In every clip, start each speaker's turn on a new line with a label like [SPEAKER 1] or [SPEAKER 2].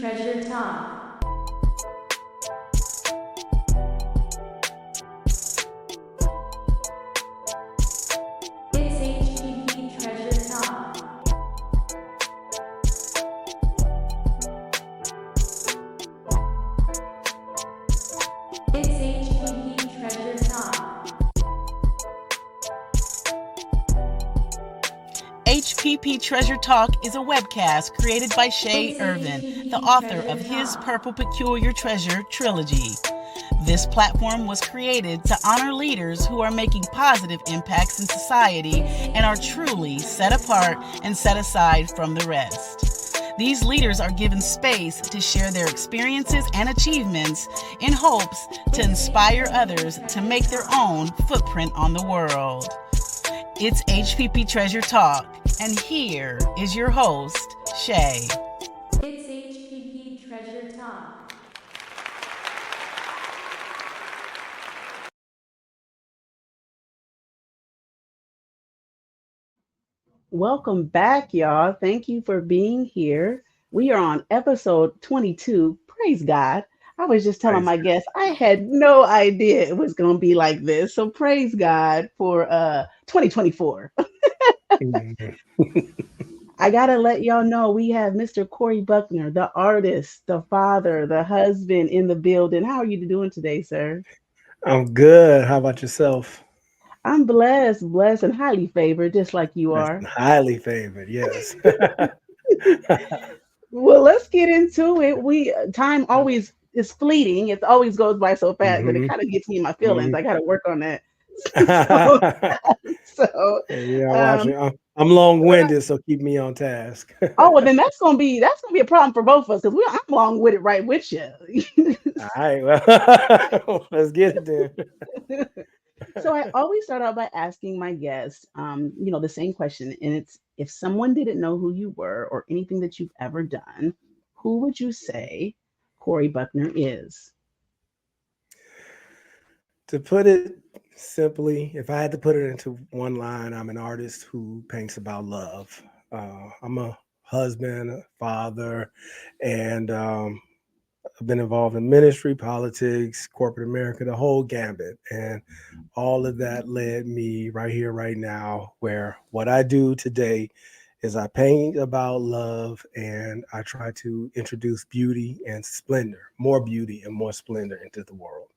[SPEAKER 1] HPPTreasure Talk. It's HPPTreasure Talk. It's HPPTreasure Talk.
[SPEAKER 2] HPPTreasure Talk is a webcast created by Shay Irvin, the author of his Purple Peculiar Treasure trilogy. This platform was created to honor leaders who are making positive impacts in society and are truly set apart and set aside from the rest. These leaders are given space to share their experiences and achievements in hopes to inspire others to make their own footprint on the world. It's HPPTreasure Talk, and here is your host, Shay.
[SPEAKER 1] It's HPPTreasure Talk.
[SPEAKER 3] Welcome back, y'all. Thank you for being here. We are on episode 22. Praise God. I was just telling my guests I had no idea it was going to be like this. So praise God for 2024. I got to let y'all know we have Mr. Corey Buckner, the artist, the father, the husband in the building. How are you doing today, sir?
[SPEAKER 4] I'm good. How about yourself?
[SPEAKER 3] I'm blessed, and highly favored, just like you
[SPEAKER 4] That's
[SPEAKER 3] are.
[SPEAKER 4] highly favored. Yes.
[SPEAKER 3] Well, let's get into it. Time always is fleeting. It always goes by so fast that it
[SPEAKER 4] hmm
[SPEAKER 3] kind of gets me in my feelings.
[SPEAKER 4] hmm
[SPEAKER 3] I got to work on that. so, so
[SPEAKER 4] Yeah, I'm
[SPEAKER 3] um,
[SPEAKER 4] watching. I'm long-winded, so keep me on task.
[SPEAKER 3] oh, well, then that's gonna be a problem for both of us because I'm long with it right with you.
[SPEAKER 4] All right. Well, let's get it then.
[SPEAKER 3] So I always start out by asking my guests, the same question, and it's if someone didn't know who you were or anything that you've ever done, who would you say Corey Buckner is?
[SPEAKER 4] To put it simply, if I had to put it into one line, I'm an artist who paints about love. I'm a husband, a father, and I've been involved in ministry, politics, corporate America, the whole gambit. And all of that led me right here, right now, where what I do today is I paint about love and I try to introduce beauty and splendor, more beauty and more splendor into the world.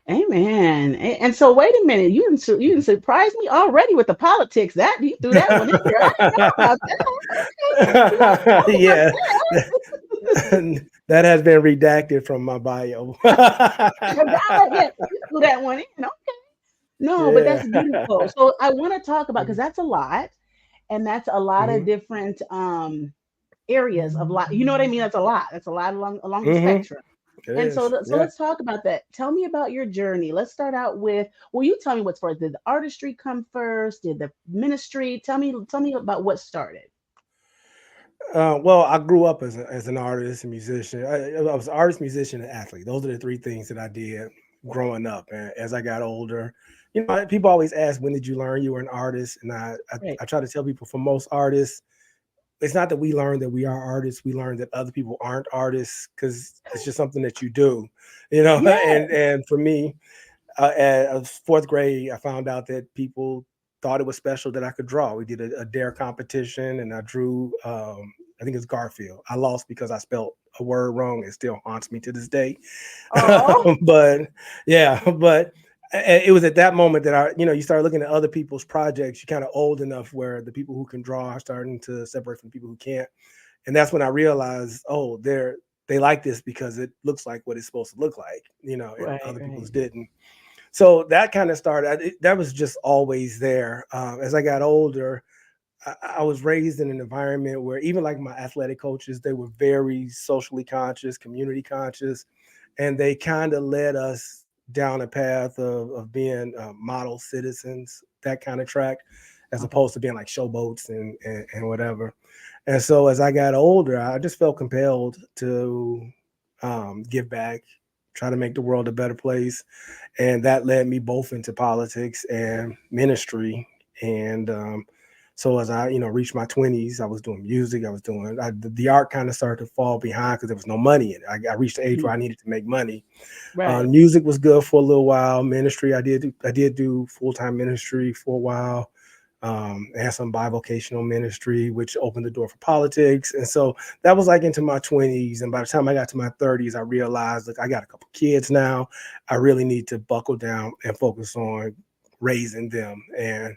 [SPEAKER 3] Amen. And so, wait a minute, you didn't surprise me already with the politics. That you threw that one in there. I didn't know about that. Okay, we gonna talk about
[SPEAKER 4] Yeah,
[SPEAKER 3] that.
[SPEAKER 4] that has been redacted from my bio.
[SPEAKER 3] Yeah, you threw that one in. Okay. No, but
[SPEAKER 4] Yeah.
[SPEAKER 3] that's beautiful. So I want to talk about because that's a lot, and that's a lot of
[SPEAKER 4] hmm
[SPEAKER 3] different areas of life. You know what I mean? That's a lot. That's a lot along the
[SPEAKER 4] hmm
[SPEAKER 3] spectrum.
[SPEAKER 4] It
[SPEAKER 3] And so,
[SPEAKER 4] is.
[SPEAKER 3] so
[SPEAKER 4] Yeah.
[SPEAKER 3] let's talk about that. Tell me about your journey. Let's start out with, well, you tell me what's first. Did the artistry come first? Did the ministry? Tell me about what started.
[SPEAKER 4] Well, I grew up as an artist and musician. I was an artist, musician, and athlete. Those are the three things that I did growing up. And as I got older, people always ask, when did you learn you were an artist? And
[SPEAKER 3] Right.
[SPEAKER 4] I try to tell people, for most artists, it's not that we learn that we are artists. We learn that other people aren't artists because it's just something that you do,
[SPEAKER 3] Yeah.
[SPEAKER 4] And for me, at fourth grade, I found out that people thought it was special that I could draw. We did a dare competition, and I drew. I think it's Garfield. I lost because I spelled a word wrong. It still haunts me to this day.
[SPEAKER 3] Oh,
[SPEAKER 4] But yeah, but it was at that moment that you start looking at other people's projects. You're kind of old enough where the people who can draw are starting to separate from the people who can't, and that's when I realized, oh, they like this because it looks like what it's supposed to look like, and
[SPEAKER 3] right,
[SPEAKER 4] other
[SPEAKER 3] right.
[SPEAKER 4] people's didn't. So that kind of started. That was just always there. As I got older, I was raised in an environment where even like my athletic coaches, they were very socially conscious, community conscious, and they kind of led us down a path of being model citizens, that kind of track, as
[SPEAKER 3] Okay.
[SPEAKER 4] opposed to being like showboats and whatever. And so as I got older, I just felt compelled to give back, try to make the world a better place. And that led me both into politics and ministry. And So as I, reached my 20s, I was doing music. The art kind of started to fall behind because there was no money in it. I reached the age where I needed to make money.
[SPEAKER 3] Right.
[SPEAKER 4] Music was good for a little while. Ministry, I did do full-time ministry for a while. And some bivocational ministry, which opened the door for politics. And so that was like into my 20s. And by the time I got to my 30s, I realized, look, I got a couple kids now. I really need to buckle down and focus on raising them. And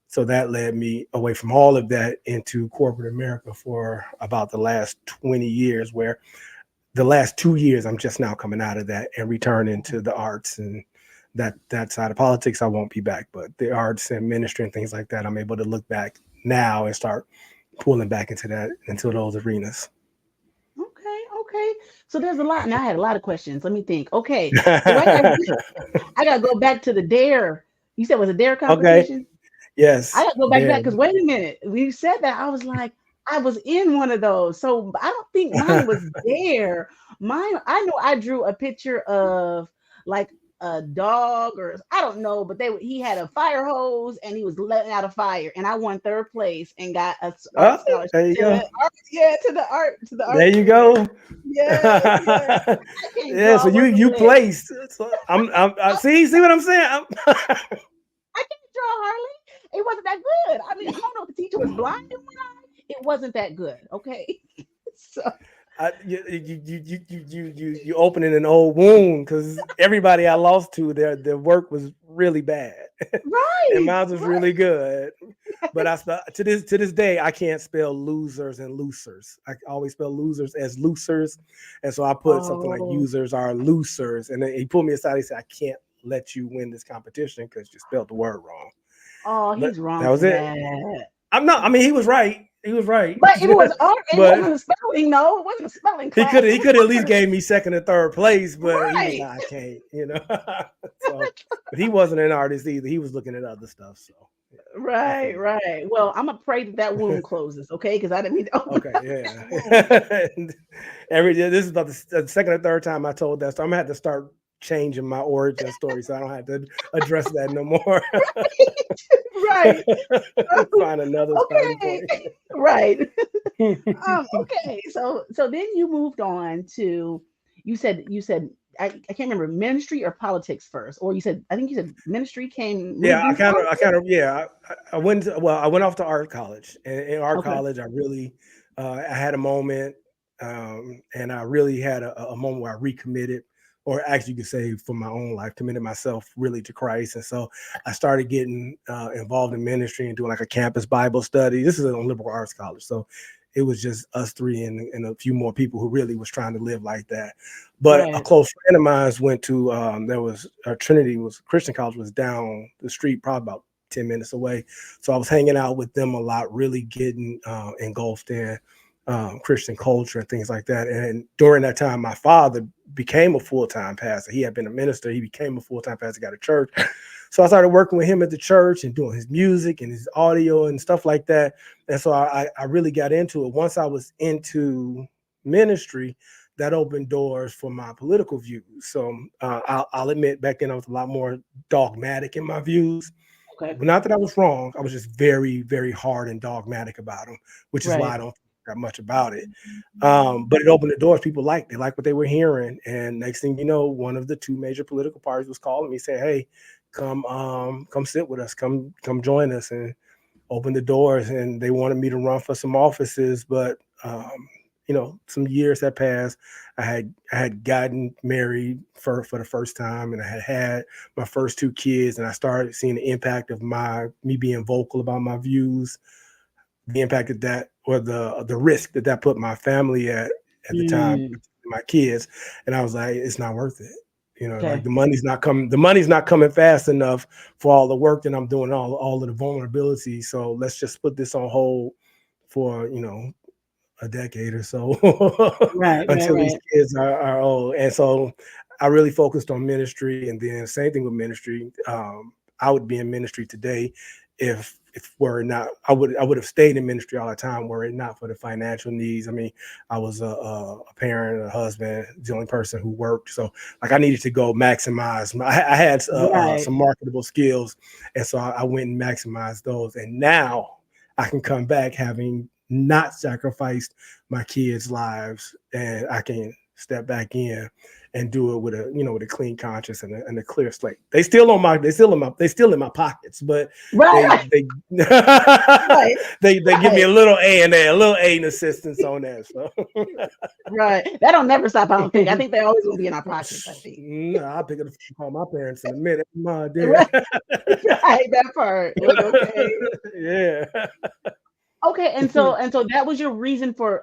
[SPEAKER 4] so that led me away from all of that into corporate America for about the last 20 years, where the last 2 years, I'm just now coming out of that and returning to the arts, and that side of politics, I won't be back, but the arts and ministry and things like that, I'm able to look back now and start pulling back into those arenas.
[SPEAKER 3] Okay. So there's a lot, and I had a lot of questions. Let me think. Okay, so I gotta go back to the dare. You said it was a dare
[SPEAKER 4] Okay.
[SPEAKER 3] competition?
[SPEAKER 4] Yes.
[SPEAKER 3] I gotta go back to that
[SPEAKER 4] There.
[SPEAKER 3] because wait a minute. When you said that, I was like, I was in one of those. So I don't think mine was there. Mine, I know I drew a picture of like a dog, or I don't know, but he had a fire hose and he was letting out a fire, and I won third place and got a art
[SPEAKER 4] Oh,
[SPEAKER 3] scholarship
[SPEAKER 4] there you
[SPEAKER 3] to
[SPEAKER 4] go.
[SPEAKER 3] art, yeah, to the
[SPEAKER 4] There
[SPEAKER 3] art
[SPEAKER 4] you
[SPEAKER 3] career.
[SPEAKER 4] go.
[SPEAKER 3] Yes. I can't
[SPEAKER 4] Yeah. So
[SPEAKER 3] draw worth a
[SPEAKER 4] you
[SPEAKER 3] lick.
[SPEAKER 4] placed. So I see what I'm saying.
[SPEAKER 3] I can't draw Harley. It wasn't that good. I mean, I don't know if the teacher was blind in one eye. It wasn't that good. Okay. So
[SPEAKER 4] You opening an old wound, because everybody I lost to, their work was really bad, and
[SPEAKER 3] right,
[SPEAKER 4] mine was
[SPEAKER 3] right.
[SPEAKER 4] really good. But to this day, I can't spell losers and losers. I always spell losers as loosers, and so I put something like
[SPEAKER 3] Oh,
[SPEAKER 4] users are losers. And then he pulled me aside. He said, "I can't let you win this competition because you spelled the word wrong."
[SPEAKER 3] oh,
[SPEAKER 4] But
[SPEAKER 3] he's
[SPEAKER 4] that
[SPEAKER 3] wrong
[SPEAKER 4] was
[SPEAKER 3] for
[SPEAKER 4] it.
[SPEAKER 3] that.
[SPEAKER 4] I'm not. I mean, he was right. He was right.
[SPEAKER 3] But it was art. It
[SPEAKER 4] But
[SPEAKER 3] wasn't a spelling. No, it wasn't a spelling
[SPEAKER 4] he
[SPEAKER 3] class.
[SPEAKER 4] could
[SPEAKER 3] It
[SPEAKER 4] he
[SPEAKER 3] was
[SPEAKER 4] could at least
[SPEAKER 3] art.
[SPEAKER 4] gave me second or third place, but he was
[SPEAKER 3] Right,
[SPEAKER 4] like, I can't. So, but he wasn't an artist either. He was looking at other stuff. So yeah, I
[SPEAKER 3] right,
[SPEAKER 4] figured.
[SPEAKER 3] right. Well, I'm gonna pray that wound closes, okay? Because I didn't mean to open
[SPEAKER 4] Okay,
[SPEAKER 3] up that wound.
[SPEAKER 4] yeah. And this is about the second or third time I told that, so I'm gonna have to start changing my origin story so I don't have to address that no more.
[SPEAKER 3] Right.
[SPEAKER 4] Find another starting
[SPEAKER 3] Okay.
[SPEAKER 4] point.
[SPEAKER 3] Right. Okay. So then you moved on to, you said I can't remember, ministry or politics first, or I think you said ministry
[SPEAKER 4] Yeah,
[SPEAKER 3] moved into politics.
[SPEAKER 4] yeah. I went off to art college, and in art
[SPEAKER 3] Okay.
[SPEAKER 4] college, I really, I had a moment, and I really had a moment where I recommitted, or actually, you could say for my own life, committed myself really to Christ, and so I started getting involved in ministry and doing like a campus Bible study. This is a liberal arts college, so it was just us three and a few more people who really was trying to live like that. But a
[SPEAKER 3] Right.
[SPEAKER 4] close friend of mine went to there was Trinity was Christian college was down the street, probably about 10 minutes away. So I was hanging out with them a lot, really getting engulfed in Christian culture and things like that. And during that time, my father became a full-time pastor. He had been a minister. He became a full-time pastor, got a church. So I started working with him at the church and doing his music and his audio and stuff like that. And so I really got into it. Once I was into ministry, that opened doors for my political views. So I'll admit, back then I was a lot more dogmatic in my views.
[SPEAKER 3] Okay.
[SPEAKER 4] Not that I was wrong. I was just very, very hard and dogmatic about them, which is why
[SPEAKER 3] Right.
[SPEAKER 4] I don't think that much about it. But it opened the doors. People liked what they were hearing. And next thing you know, one of the two major political parties was calling me, saying, "Hey, come sit with us, come join us," and open the doors. And they wanted me to run for some offices, but some years had passed. I had gotten married for the first time, and I had my first two kids, and I started seeing the impact of me being vocal about my views, the impact of that, or the risk that put my family at the time,
[SPEAKER 3] Mm,
[SPEAKER 4] my kids. And I was like, it's not worth it. Like
[SPEAKER 3] okay.
[SPEAKER 4] the money's not coming fast enough for all the work that I'm doing, all of the vulnerability. So let's just put this on hold for a decade or so
[SPEAKER 3] Right. Right.
[SPEAKER 4] until these
[SPEAKER 3] Right.
[SPEAKER 4] kids are old. And so I really focused on ministry, and then same thing with ministry. I would be in ministry today if were it not, I would have stayed in ministry all the time were it not for the financial needs. I mean, I was a parent, a husband, the only person who worked. So like I needed to go maximize. I had
[SPEAKER 3] Right.
[SPEAKER 4] some marketable skills, and so I went and maximized those. And now I can come back having not sacrificed my kids' lives, and I can step back in and do it with a clean conscience and a clear slate. They still in my pockets, but
[SPEAKER 3] Right,
[SPEAKER 4] they
[SPEAKER 3] right,
[SPEAKER 4] they give me
[SPEAKER 3] right,
[SPEAKER 4] a little A and a little aid and assistance on that. So
[SPEAKER 3] right. That'll never stop. I don't think. I think they're always gonna be in our pockets. I think.
[SPEAKER 4] no, I'll pick up the phone and call my parents in a minute. Ma, dad.
[SPEAKER 3] Right, right. That part. Like, okay.
[SPEAKER 4] Yeah.
[SPEAKER 3] Okay, and so that was your reason for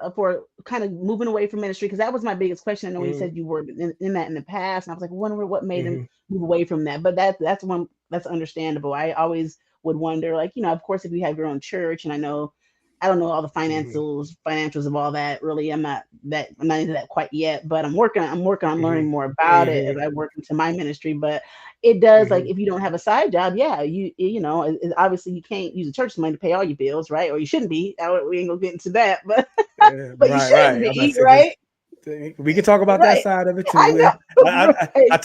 [SPEAKER 3] kind of moving away from ministry, because that was my biggest question. I know you
[SPEAKER 4] Mhm,
[SPEAKER 3] said you were in that in the past, and I was like, wondering what made him
[SPEAKER 4] mhm,
[SPEAKER 3] move away from that. But that's understandable. I always would wonder, like, of course, if you have your own church, and I don't know all the
[SPEAKER 4] mhm,
[SPEAKER 3] financials of all that. Really, I'm not into that quite yet, but I'm working on learning
[SPEAKER 4] mhm,
[SPEAKER 3] more about it as
[SPEAKER 4] mhm,
[SPEAKER 3] I work into my ministry. But it does, like,
[SPEAKER 4] mhm.
[SPEAKER 3] if you don't have a side job, yeah, obviously you can't use the church money to pay all your bills, right? Or you shouldn't be. We ain't gonna get into that, but
[SPEAKER 4] Yeah,
[SPEAKER 3] but you
[SPEAKER 4] right,
[SPEAKER 3] shouldn't
[SPEAKER 4] right. I'm about to
[SPEAKER 3] be,
[SPEAKER 4] say this.
[SPEAKER 3] right?
[SPEAKER 4] We can talk about that
[SPEAKER 3] Right.
[SPEAKER 4] side of it
[SPEAKER 3] I
[SPEAKER 4] too.
[SPEAKER 3] know.
[SPEAKER 4] I
[SPEAKER 3] Right.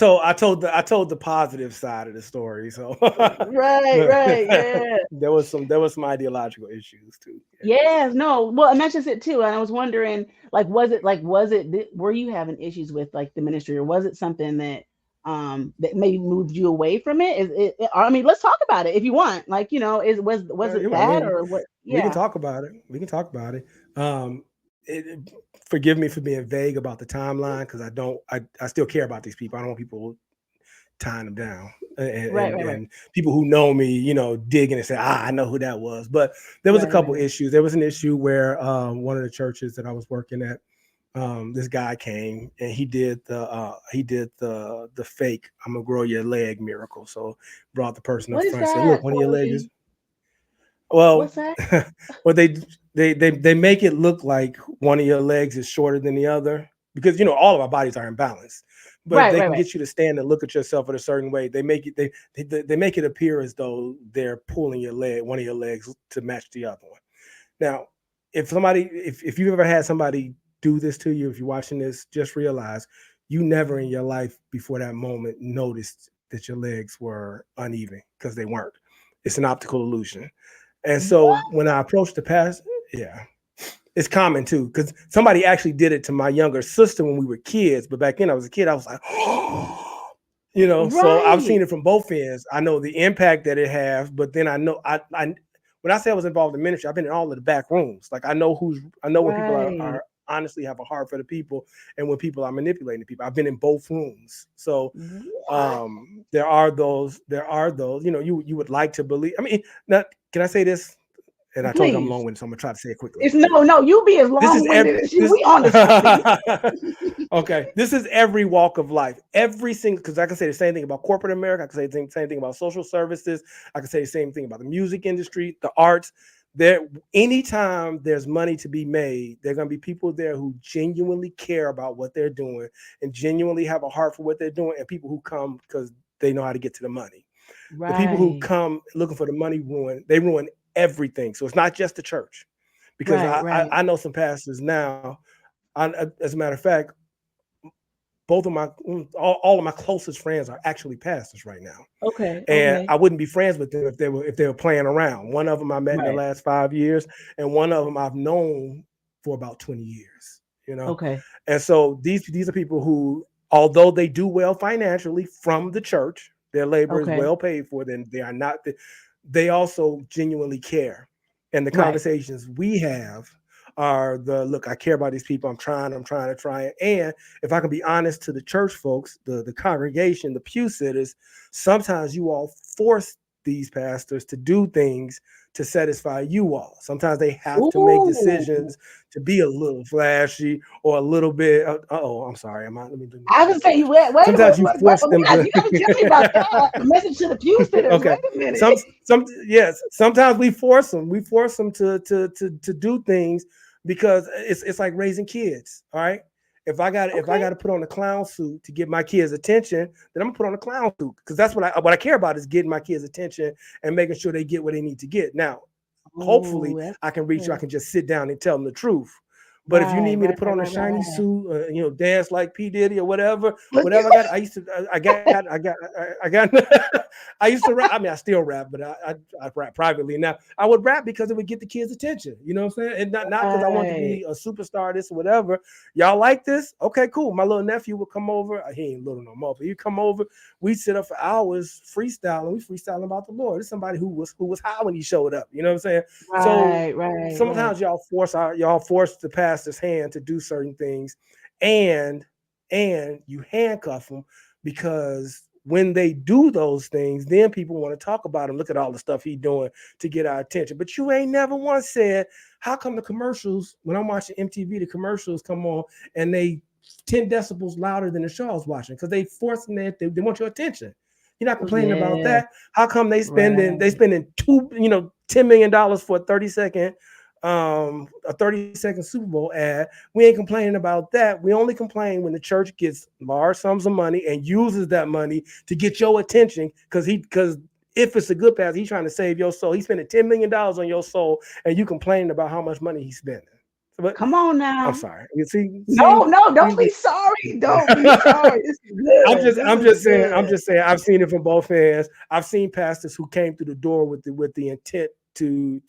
[SPEAKER 4] told the positive side of the story. So
[SPEAKER 3] Right, right, yeah.
[SPEAKER 4] there was some ideological issues too.
[SPEAKER 3] Yes, no. Well, and that's just it too. And I was wondering, like, were you having issues with, like, the ministry, or was it something that maybe moved you away from it? I mean, let's talk about it if you want. Like, was
[SPEAKER 4] Yeah,
[SPEAKER 3] it
[SPEAKER 4] I
[SPEAKER 3] that,
[SPEAKER 4] mean,
[SPEAKER 3] or what?
[SPEAKER 4] we can
[SPEAKER 3] Yeah.
[SPEAKER 4] talk about it. We can talk about it. Forgive me for being vague about the timeline because I still care about these people. I don't want people tying them down and
[SPEAKER 3] Right,
[SPEAKER 4] and,
[SPEAKER 3] right, right.
[SPEAKER 4] and people who know me, digging and say, I know who that was. But there was a
[SPEAKER 3] Right, right,
[SPEAKER 4] couple
[SPEAKER 3] right.
[SPEAKER 4] issues. There was an issue where one of the churches that I was working at, this guy came and he did the fake "I'm gonna grow your leg" miracle. So brought the person up
[SPEAKER 3] What is
[SPEAKER 4] front and said, look,
[SPEAKER 3] that,
[SPEAKER 4] one of your legs is
[SPEAKER 3] Corey?
[SPEAKER 4] well,
[SPEAKER 3] What's that?
[SPEAKER 4] well, they make it look like one of your legs is shorter than the other because all of our bodies are imbalanced. But
[SPEAKER 3] Right,
[SPEAKER 4] they
[SPEAKER 3] right,
[SPEAKER 4] can
[SPEAKER 3] right.
[SPEAKER 4] get you to stand and look at yourself in a certain way. They make it appear as though they're pulling one of your legs to match the other one. Now, if you've ever had somebody do this to you, if you're watching this, just realize you never in your life before that moment noticed that your legs were uneven because they weren't. It's an optical illusion. And so
[SPEAKER 3] What?
[SPEAKER 4] when I approached the pastor, yeah, it's common too, because somebody actually did it to my younger sister when we were kids. But back then I was a kid, I was like, so I've
[SPEAKER 3] Right,
[SPEAKER 4] seen it from both ends. I know the impact that it has, but then I know I when I say I was involved in ministry, I've been in all of the back rooms. Like I know when people
[SPEAKER 3] right.
[SPEAKER 4] are honestly have a heart for the people and when people are manipulating the people. I've been in both rooms. So
[SPEAKER 3] What?
[SPEAKER 4] there are those, you would like to believe. I mean, not can I say this? And I told you I'm
[SPEAKER 3] Please.
[SPEAKER 4] long-winded, so I'm gonna try to say it quickly.
[SPEAKER 3] It's no, you be as
[SPEAKER 4] This is every
[SPEAKER 3] long-winded as you.
[SPEAKER 4] this
[SPEAKER 3] We on to something.
[SPEAKER 4] okay. This is every walk of life. Every single because I can say the same thing about corporate America. I can say the same thing about social services. I can say the same thing about the music industry, the arts. There, anytime there's money to be made, there are gonna be people there who genuinely care about what they're doing and genuinely have a heart for what they're doing, and people who come because they know how to get to the money. The people who
[SPEAKER 3] Right,
[SPEAKER 4] come looking for the money ruin everything. So it's not just the church, because
[SPEAKER 3] right,
[SPEAKER 4] I
[SPEAKER 3] right.
[SPEAKER 4] I know some pastors now. As a matter of fact, both of my all of my closest friends are actually pastors right now,
[SPEAKER 3] Okay,
[SPEAKER 4] and
[SPEAKER 3] okay.
[SPEAKER 4] I wouldn't be friends with them if they were playing around. One of them I met in the
[SPEAKER 3] Right.
[SPEAKER 4] last 5 years, and one of them I've known for about 20 years.
[SPEAKER 3] Okay,
[SPEAKER 4] And so these are people who, although they do well financially from the church, their labor is
[SPEAKER 3] okay.
[SPEAKER 4] well paid for. Then they are not. They also genuinely care, and the
[SPEAKER 3] Right.
[SPEAKER 4] conversations we have are the look. I care about these people. I'm trying to try it. And if I can be honest to the church folks, the congregation, the pew sitters, sometimes you all force these pastors to do things to satisfy you all. Sometimes they have to make
[SPEAKER 3] Ooh.
[SPEAKER 4] decisions to be a little flashy or a little bit. I'm sorry. Let me
[SPEAKER 3] I
[SPEAKER 4] take
[SPEAKER 3] was
[SPEAKER 4] that back.
[SPEAKER 3] saying, wait,
[SPEAKER 4] Sometimes you
[SPEAKER 3] wait,
[SPEAKER 4] force them
[SPEAKER 3] you gotta tell me about that. The message to the pew sitters.
[SPEAKER 4] okay.
[SPEAKER 3] Wait a minute.
[SPEAKER 4] Some yes. Sometimes we force them. We force them to do things because it's like raising kids. All right. If I got
[SPEAKER 3] Okay.
[SPEAKER 4] to put on a clown suit to get my kids' attention, then I'm gonna put on a clown suit because that's what I care about is getting my kids' attention and making sure they get what they need to get. Now, hopefully,
[SPEAKER 3] Oh, that's
[SPEAKER 4] I can reach. I
[SPEAKER 3] good.
[SPEAKER 4] can just sit down and tell them the truth. But if you need
[SPEAKER 3] Right,
[SPEAKER 4] me to
[SPEAKER 3] right,
[SPEAKER 4] put
[SPEAKER 3] right,
[SPEAKER 4] on a
[SPEAKER 3] right,
[SPEAKER 4] shiny
[SPEAKER 3] right.
[SPEAKER 4] suit, dance like P Diddy or whatever,
[SPEAKER 3] Look
[SPEAKER 4] whatever I
[SPEAKER 3] at
[SPEAKER 4] got, I got. I used to rap. I mean, I still rap, but I rap privately now. I would rap because it would get the kids' attention. You know what I'm saying? And not because I want to
[SPEAKER 3] right.
[SPEAKER 4] be a superstar, this or whatever. Y'all like this? Okay, cool. My little nephew would come over. He ain't little no more, but he'd come over. We'd sit up for hours freestyling. We freestyling about the Lord. It's somebody who was high when he showed up. You know what I'm saying? So
[SPEAKER 3] Right, right, right.
[SPEAKER 4] sometimes y'all force the pastor's hand to do certain things, and you handcuff them because when they do those things, then people want to talk about him. Look at all the stuff he's doing to get our attention. But you ain't never once said, how come the commercials, when I'm watching MTV, the commercials come on and they 10 decibels louder than the show I was watching? Because they forcing that they want your attention. You're not complaining about
[SPEAKER 3] Yeah,
[SPEAKER 4] that. How come
[SPEAKER 3] right.
[SPEAKER 4] they spending $10 million for a 30-second Super Bowl ad? We ain't complaining about that. We only complain when the church gets large sums of money and uses that money to get your attention because if it's a good pastor, he's trying to save your soul. He's spending $10 million on your soul, and you complaining about how much money he's spending. But
[SPEAKER 3] Come on
[SPEAKER 4] I'm
[SPEAKER 3] now.
[SPEAKER 4] sorry. You see,
[SPEAKER 3] No, no, don't
[SPEAKER 4] we
[SPEAKER 3] be sorry. Don't be sorry. This is good. This
[SPEAKER 4] I'm
[SPEAKER 3] is
[SPEAKER 4] just saying,
[SPEAKER 3] good.
[SPEAKER 4] I've seen it from both ends. I've seen pastors who came through the door with the intent to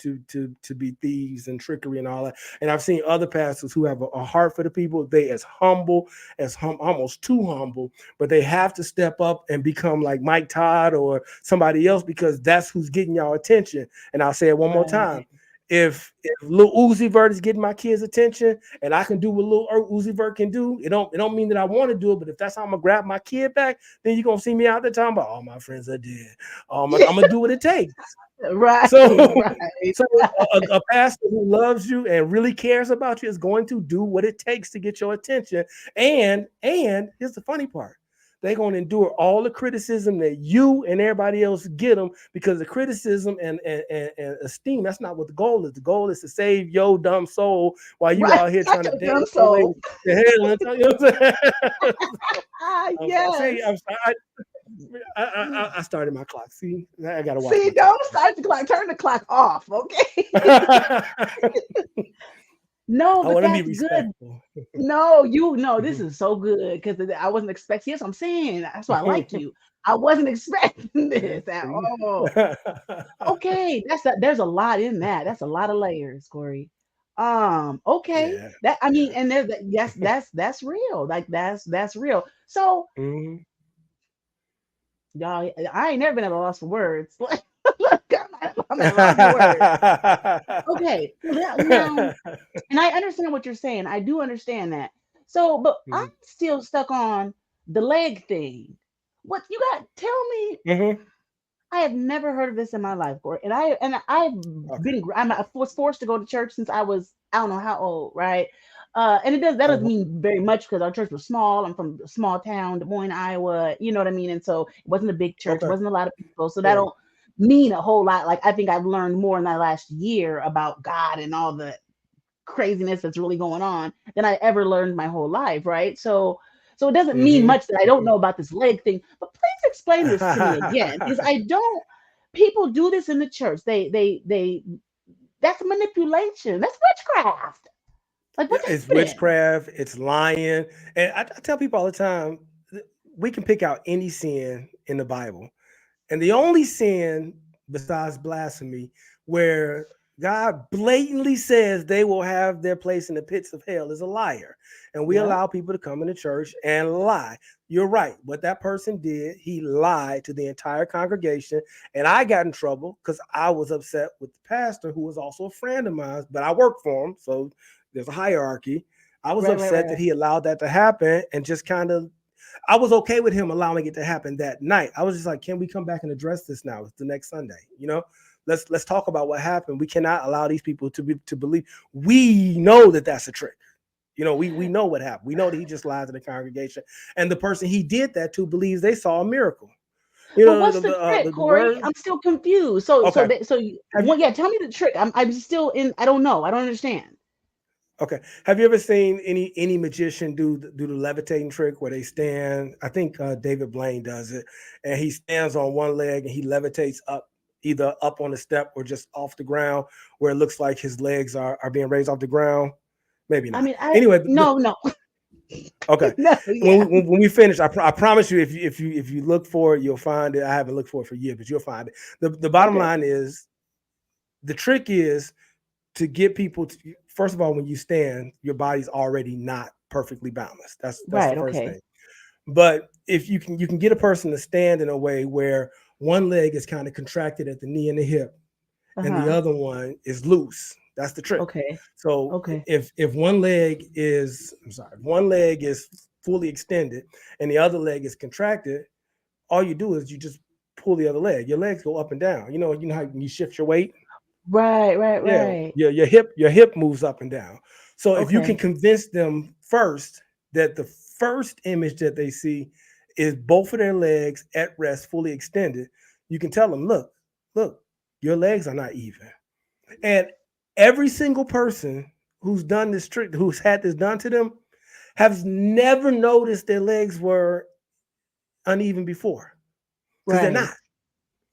[SPEAKER 4] be thieves and trickery and all that. And I've seen other pastors who have a heart for the people. They almost too humble, but they have to step up and become like Mike Todd or somebody else because that's who's getting y'all attention. And I'll say it one more
[SPEAKER 3] Right.
[SPEAKER 4] time. If Lil Uzi Vert is getting my kids' attention and I can do what Lil Uzi Vert can do, it don't mean that I want to do it, but if that's how I'm gonna grab my kid back, then you're gonna see me out there talking about all my friends are dead. I'm gonna do what it takes.
[SPEAKER 3] Right,
[SPEAKER 4] So,
[SPEAKER 3] right.
[SPEAKER 4] so a pastor who loves you and really cares about you is going to do what it takes to get your attention. And here's the funny part. They're going to endure all the criticism that you and everybody else get them because the criticism and esteem, that's not what the goal is. The goal is to save your dumb soul while you
[SPEAKER 3] Right.
[SPEAKER 4] out here
[SPEAKER 3] Not
[SPEAKER 4] trying to
[SPEAKER 3] your
[SPEAKER 4] dance
[SPEAKER 3] dumb
[SPEAKER 4] your way
[SPEAKER 3] soul.
[SPEAKER 4] to hell. You know what I'm saying?
[SPEAKER 3] Ah,
[SPEAKER 4] I'm saying,
[SPEAKER 3] yes.
[SPEAKER 4] I'm sorry. I started my clock. See, I got to watch
[SPEAKER 3] See,
[SPEAKER 4] my
[SPEAKER 3] don't start the clock. Turn the clock off, okay?
[SPEAKER 4] time.
[SPEAKER 3] No,
[SPEAKER 4] I
[SPEAKER 3] but
[SPEAKER 4] want to be
[SPEAKER 3] that's good.
[SPEAKER 4] respectful.
[SPEAKER 3] No, you know, this is so good because I wasn't expecting. Yes, I'm saying that's why I like you. I wasn't expecting
[SPEAKER 4] Yeah,
[SPEAKER 3] this at
[SPEAKER 4] see?
[SPEAKER 3] all. Okay, there's a lot in that. That's a lot of layers, Corey. Okay.
[SPEAKER 4] Yeah,
[SPEAKER 3] That I mean,
[SPEAKER 4] yeah.
[SPEAKER 3] and there's that's real. Like that's real. So
[SPEAKER 4] Mhm.
[SPEAKER 3] y'all, I ain't never been at a loss for words. Look, I'm at a loss for words. Okay, now, and I understand what you're saying. I do understand that. So, but I'm
[SPEAKER 4] Mhm,
[SPEAKER 3] still stuck on the leg thing. What you got? Tell me.
[SPEAKER 4] mhm.
[SPEAKER 3] I have never heard of this in my life, Corey.
[SPEAKER 4] Okay,
[SPEAKER 3] I was forced to go to church since I was I don't know how old, right? And that doesn't
[SPEAKER 4] uh-huh,
[SPEAKER 3] mean very much because our church was small. I'm from a small town, Des Moines, Iowa. You know what I mean? And so it wasn't a big church,
[SPEAKER 4] okay,
[SPEAKER 3] wasn't a lot of people. So that
[SPEAKER 4] right.
[SPEAKER 3] don't mean a whole lot. Like I think I've learned more in that last year about God and all the craziness that's really going on than I ever learned my whole life, right? So it doesn't mean
[SPEAKER 4] Mhm,
[SPEAKER 3] much that I don't know about this leg thing, but please explain this to me again because I don't. People do this in the church. They that's manipulation. That's witchcraft. Like
[SPEAKER 4] Yeah,
[SPEAKER 3] what's
[SPEAKER 4] it's
[SPEAKER 3] happening?
[SPEAKER 4] witchcraft, it's lying. And I tell people all the time, we can pick out any sin in the Bible. And the only sin besides blasphemy where God blatantly says they will have their place in the pits of hell is a liar. And we
[SPEAKER 3] Yep.
[SPEAKER 4] allow people to come into church and lie. You're right. What that person did, he lied to the entire congregation. And I got in trouble because I was upset with the pastor, who was also a friend of mine, but I worked for him. So there's a hierarchy. I was
[SPEAKER 3] Right, right, right,
[SPEAKER 4] upset that
[SPEAKER 3] right.
[SPEAKER 4] he allowed that to happen and just kind of I was okay with him allowing it to happen that night. I was just like, can we come back and address this now? It's the next Sunday, Let's talk about what happened. We cannot allow these people to believe. We know that that's a trick. We know what happened. We know that he just lied to the congregation, and the person he did that to believes they saw a miracle. You
[SPEAKER 3] But
[SPEAKER 4] know
[SPEAKER 3] what's
[SPEAKER 4] the
[SPEAKER 3] the
[SPEAKER 4] the, uh,
[SPEAKER 3] trick,
[SPEAKER 4] the, the
[SPEAKER 3] Corey?
[SPEAKER 4] word.
[SPEAKER 3] I'm still confused. So
[SPEAKER 4] Okay.
[SPEAKER 3] they so you,
[SPEAKER 4] Have you
[SPEAKER 3] what? Yeah, tell me the trick. I'm still in. I don't know. I don't understand.
[SPEAKER 4] Okay. Have you ever seen any magician do the levitating trick where they stand? I think David Blaine does it, and he stands on one leg and he levitates up, either up on the step or just off the ground, where it looks like his legs are being raised off the ground. Maybe
[SPEAKER 3] I
[SPEAKER 4] not.
[SPEAKER 3] mean,
[SPEAKER 4] Anyway,
[SPEAKER 3] no.
[SPEAKER 4] okay.
[SPEAKER 3] No, yeah.
[SPEAKER 4] When we finish, I promise you, if you look for it, you'll find it. I haven't looked for it for years, but you'll find it. The bottom
[SPEAKER 3] Okay.
[SPEAKER 4] line is, the trick is to get people to, first of all, when you stand, your body's already not perfectly balanced. That's the
[SPEAKER 3] Right.
[SPEAKER 4] first
[SPEAKER 3] Okay.
[SPEAKER 4] thing. But if you can get a person to stand in a way where one leg is kind of contracted at the knee and the hip, and the
[SPEAKER 3] Uh-huh.
[SPEAKER 4] other one is loose. That's the trick.
[SPEAKER 3] Okay.
[SPEAKER 4] So
[SPEAKER 3] Okay.
[SPEAKER 4] if one leg is, one leg is fully extended and the other leg is contracted, all you do is you just pull the other leg. Your legs go up and down. You know how you shift your weight?
[SPEAKER 3] Right. Right.
[SPEAKER 4] Yeah.
[SPEAKER 3] Right.
[SPEAKER 4] Your hip moves up and down. So if you can
[SPEAKER 3] Okay.
[SPEAKER 4] convince them first that the first image that they see is both of their legs at rest, fully extended, you can tell them, look, your legs are not even. And every single person who's done this trick, who's had this done to them, has never noticed their legs were uneven before, because they're
[SPEAKER 3] Right.
[SPEAKER 4] not.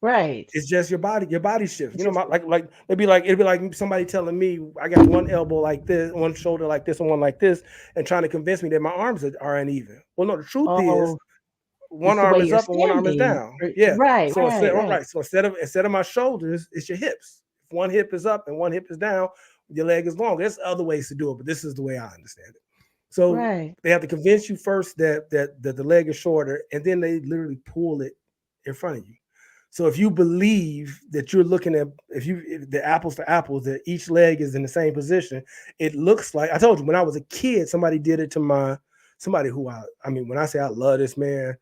[SPEAKER 3] Right.
[SPEAKER 4] It's just your body shifts.
[SPEAKER 3] It's just
[SPEAKER 4] like it'd be like somebody telling me I got one elbow like this, one shoulder like this, and one like this, and trying to convince me that my arms are uneven. Well, no, the truth is
[SPEAKER 3] oh,
[SPEAKER 4] one
[SPEAKER 3] it's the
[SPEAKER 4] arm
[SPEAKER 3] way
[SPEAKER 4] is
[SPEAKER 3] you're
[SPEAKER 4] up and one arm is
[SPEAKER 3] standing.
[SPEAKER 4] down. Yeah.
[SPEAKER 3] Right.
[SPEAKER 4] So
[SPEAKER 3] Right. Right.
[SPEAKER 4] instead of my shoulders, it's your hips. If one hip is up and one hip is down, your leg is long. There's other ways to do it, but this is the way I understand it. So
[SPEAKER 3] Right.
[SPEAKER 4] they have to convince you first that the leg is shorter, and then they literally pull it in front of you. So if you believe that you're looking at, if the apples to apples, that each leg is in the same position, it looks like, I told you, when I was a kid, somebody did it to somebody who I mean, when I say I love this man,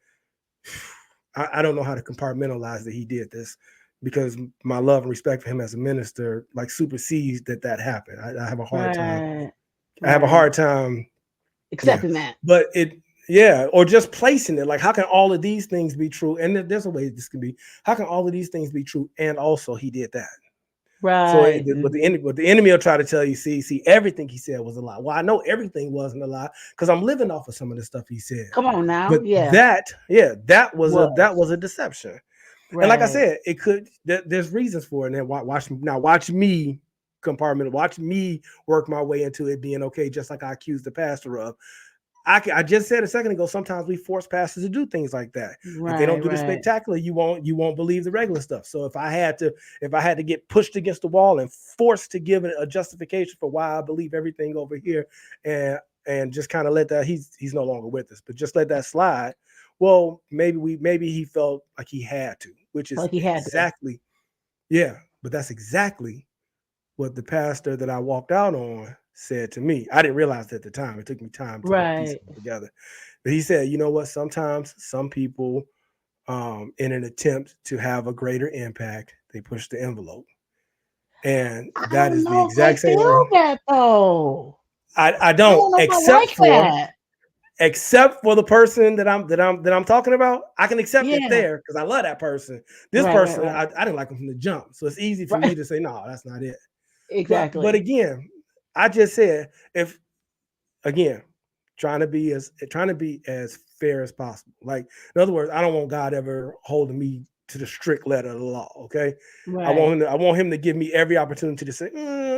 [SPEAKER 4] I don't know how to compartmentalize that he did this, because my love and respect for him as a minister like supersedes that happened. I have a hard time.
[SPEAKER 3] Right.
[SPEAKER 4] I have a
[SPEAKER 3] Right.
[SPEAKER 4] hard time. Yeah.
[SPEAKER 3] Accepting that.
[SPEAKER 4] But or just placing it, like, how can all of these things be true? And there's a way this can be. How can all of these things be true? And also he did that. So
[SPEAKER 3] Right.
[SPEAKER 4] what the enemy will try to tell you, see, everything he said was a lie. Well, I know everything wasn't a lie because I'm living off of some of the stuff he said.
[SPEAKER 3] Come on now.
[SPEAKER 4] But
[SPEAKER 3] Yeah.
[SPEAKER 4] that was
[SPEAKER 3] Was.
[SPEAKER 4] a deception.
[SPEAKER 3] Right.
[SPEAKER 4] And like I said, it could. There's reasons for it. And watch me compartment. Watch me work my way into it being okay, just like I accused the pastor of. I just said a second ago, sometimes we force pastors to do things like that.
[SPEAKER 3] Right.
[SPEAKER 4] If they don't do the
[SPEAKER 3] Right.
[SPEAKER 4] spectacular, you won't believe the regular stuff. So if I had to get pushed against the wall and forced to give a justification for why I believe everything over here, and just kind of let that, he's no longer with us, but just let that slide. Well, maybe he felt like he had to, which is
[SPEAKER 3] Like he had to.
[SPEAKER 4] exactly, yeah, but that's exactly what the pastor that I walked out on said to me. I didn't realize that at the time. It took me time to piece
[SPEAKER 3] Right.
[SPEAKER 4] it together. But he said, you know what? Sometimes some people, in an attempt to have a greater impact, they push the envelope. And
[SPEAKER 3] I
[SPEAKER 4] that
[SPEAKER 3] don't
[SPEAKER 4] is the
[SPEAKER 3] know if I
[SPEAKER 4] exact same
[SPEAKER 3] feel
[SPEAKER 4] way.
[SPEAKER 3] that though.
[SPEAKER 4] I
[SPEAKER 3] I don't
[SPEAKER 4] don't,
[SPEAKER 3] know if I like that.
[SPEAKER 4] except for the person that I'm talking about. I can accept it
[SPEAKER 3] Yeah.
[SPEAKER 4] there because I love that person. This
[SPEAKER 3] Right.
[SPEAKER 4] person,
[SPEAKER 3] Right.
[SPEAKER 4] I didn't like him from the jump. So it's easy for
[SPEAKER 3] Right.
[SPEAKER 4] me to say, no, that's not it. But
[SPEAKER 3] Exactly.
[SPEAKER 4] again, I just said, again, trying to be as fair as possible. Like, in other words, I don't want God ever holding me to the strict letter of the law. Okay.
[SPEAKER 3] Right.
[SPEAKER 4] I want him to give me every opportunity to say,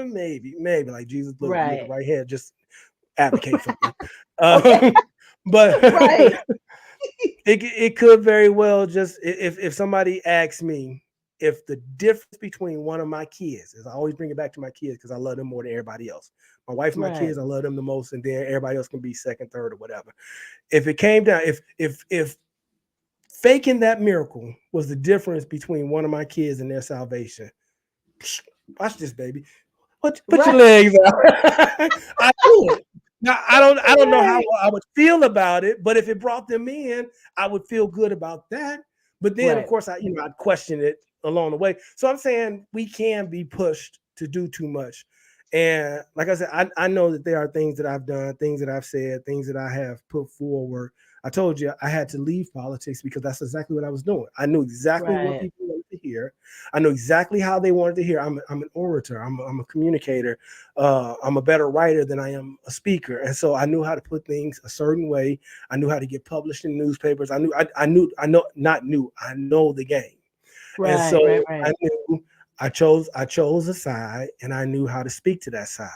[SPEAKER 4] maybe, like, Jesus, look, you're the
[SPEAKER 3] Right.
[SPEAKER 4] right hand, just advocate for me.
[SPEAKER 3] Okay.
[SPEAKER 4] But
[SPEAKER 3] Right.
[SPEAKER 4] it could very well, just if somebody asks me if the difference between one of my kids, is I always bring it back to my kids because I love them more than everybody else. My wife and my
[SPEAKER 3] Right.
[SPEAKER 4] kids, I love them the most, and then everybody else can be second, third, or whatever. If it came down, if faking that miracle was the difference between one of my kids and their salvation, watch this, baby. Put your
[SPEAKER 3] Right.
[SPEAKER 4] legs out. I do it. Now I don't know how
[SPEAKER 3] Right.
[SPEAKER 4] I would feel about it, but if it brought them in, I would feel good about that. But then, of
[SPEAKER 3] Right.
[SPEAKER 4] course, I'd question it along the way. So I'm saying we can be pushed to do too much. And like I said, I know that there are things that I've done, things that I've said, things that I have put forward. I told you I had to leave politics because that's exactly what I was doing. I knew exactly what
[SPEAKER 3] Right.
[SPEAKER 4] people wanted to hear. I know exactly how they wanted to hear. I'm an orator. I'm a communicator. I'm a better writer than I am a speaker. And so I knew how to put things a certain way. I knew how to get published in newspapers. I know the game. And
[SPEAKER 3] Right.
[SPEAKER 4] so
[SPEAKER 3] Right.
[SPEAKER 4] I knew I chose a side, and I knew how to speak to that side.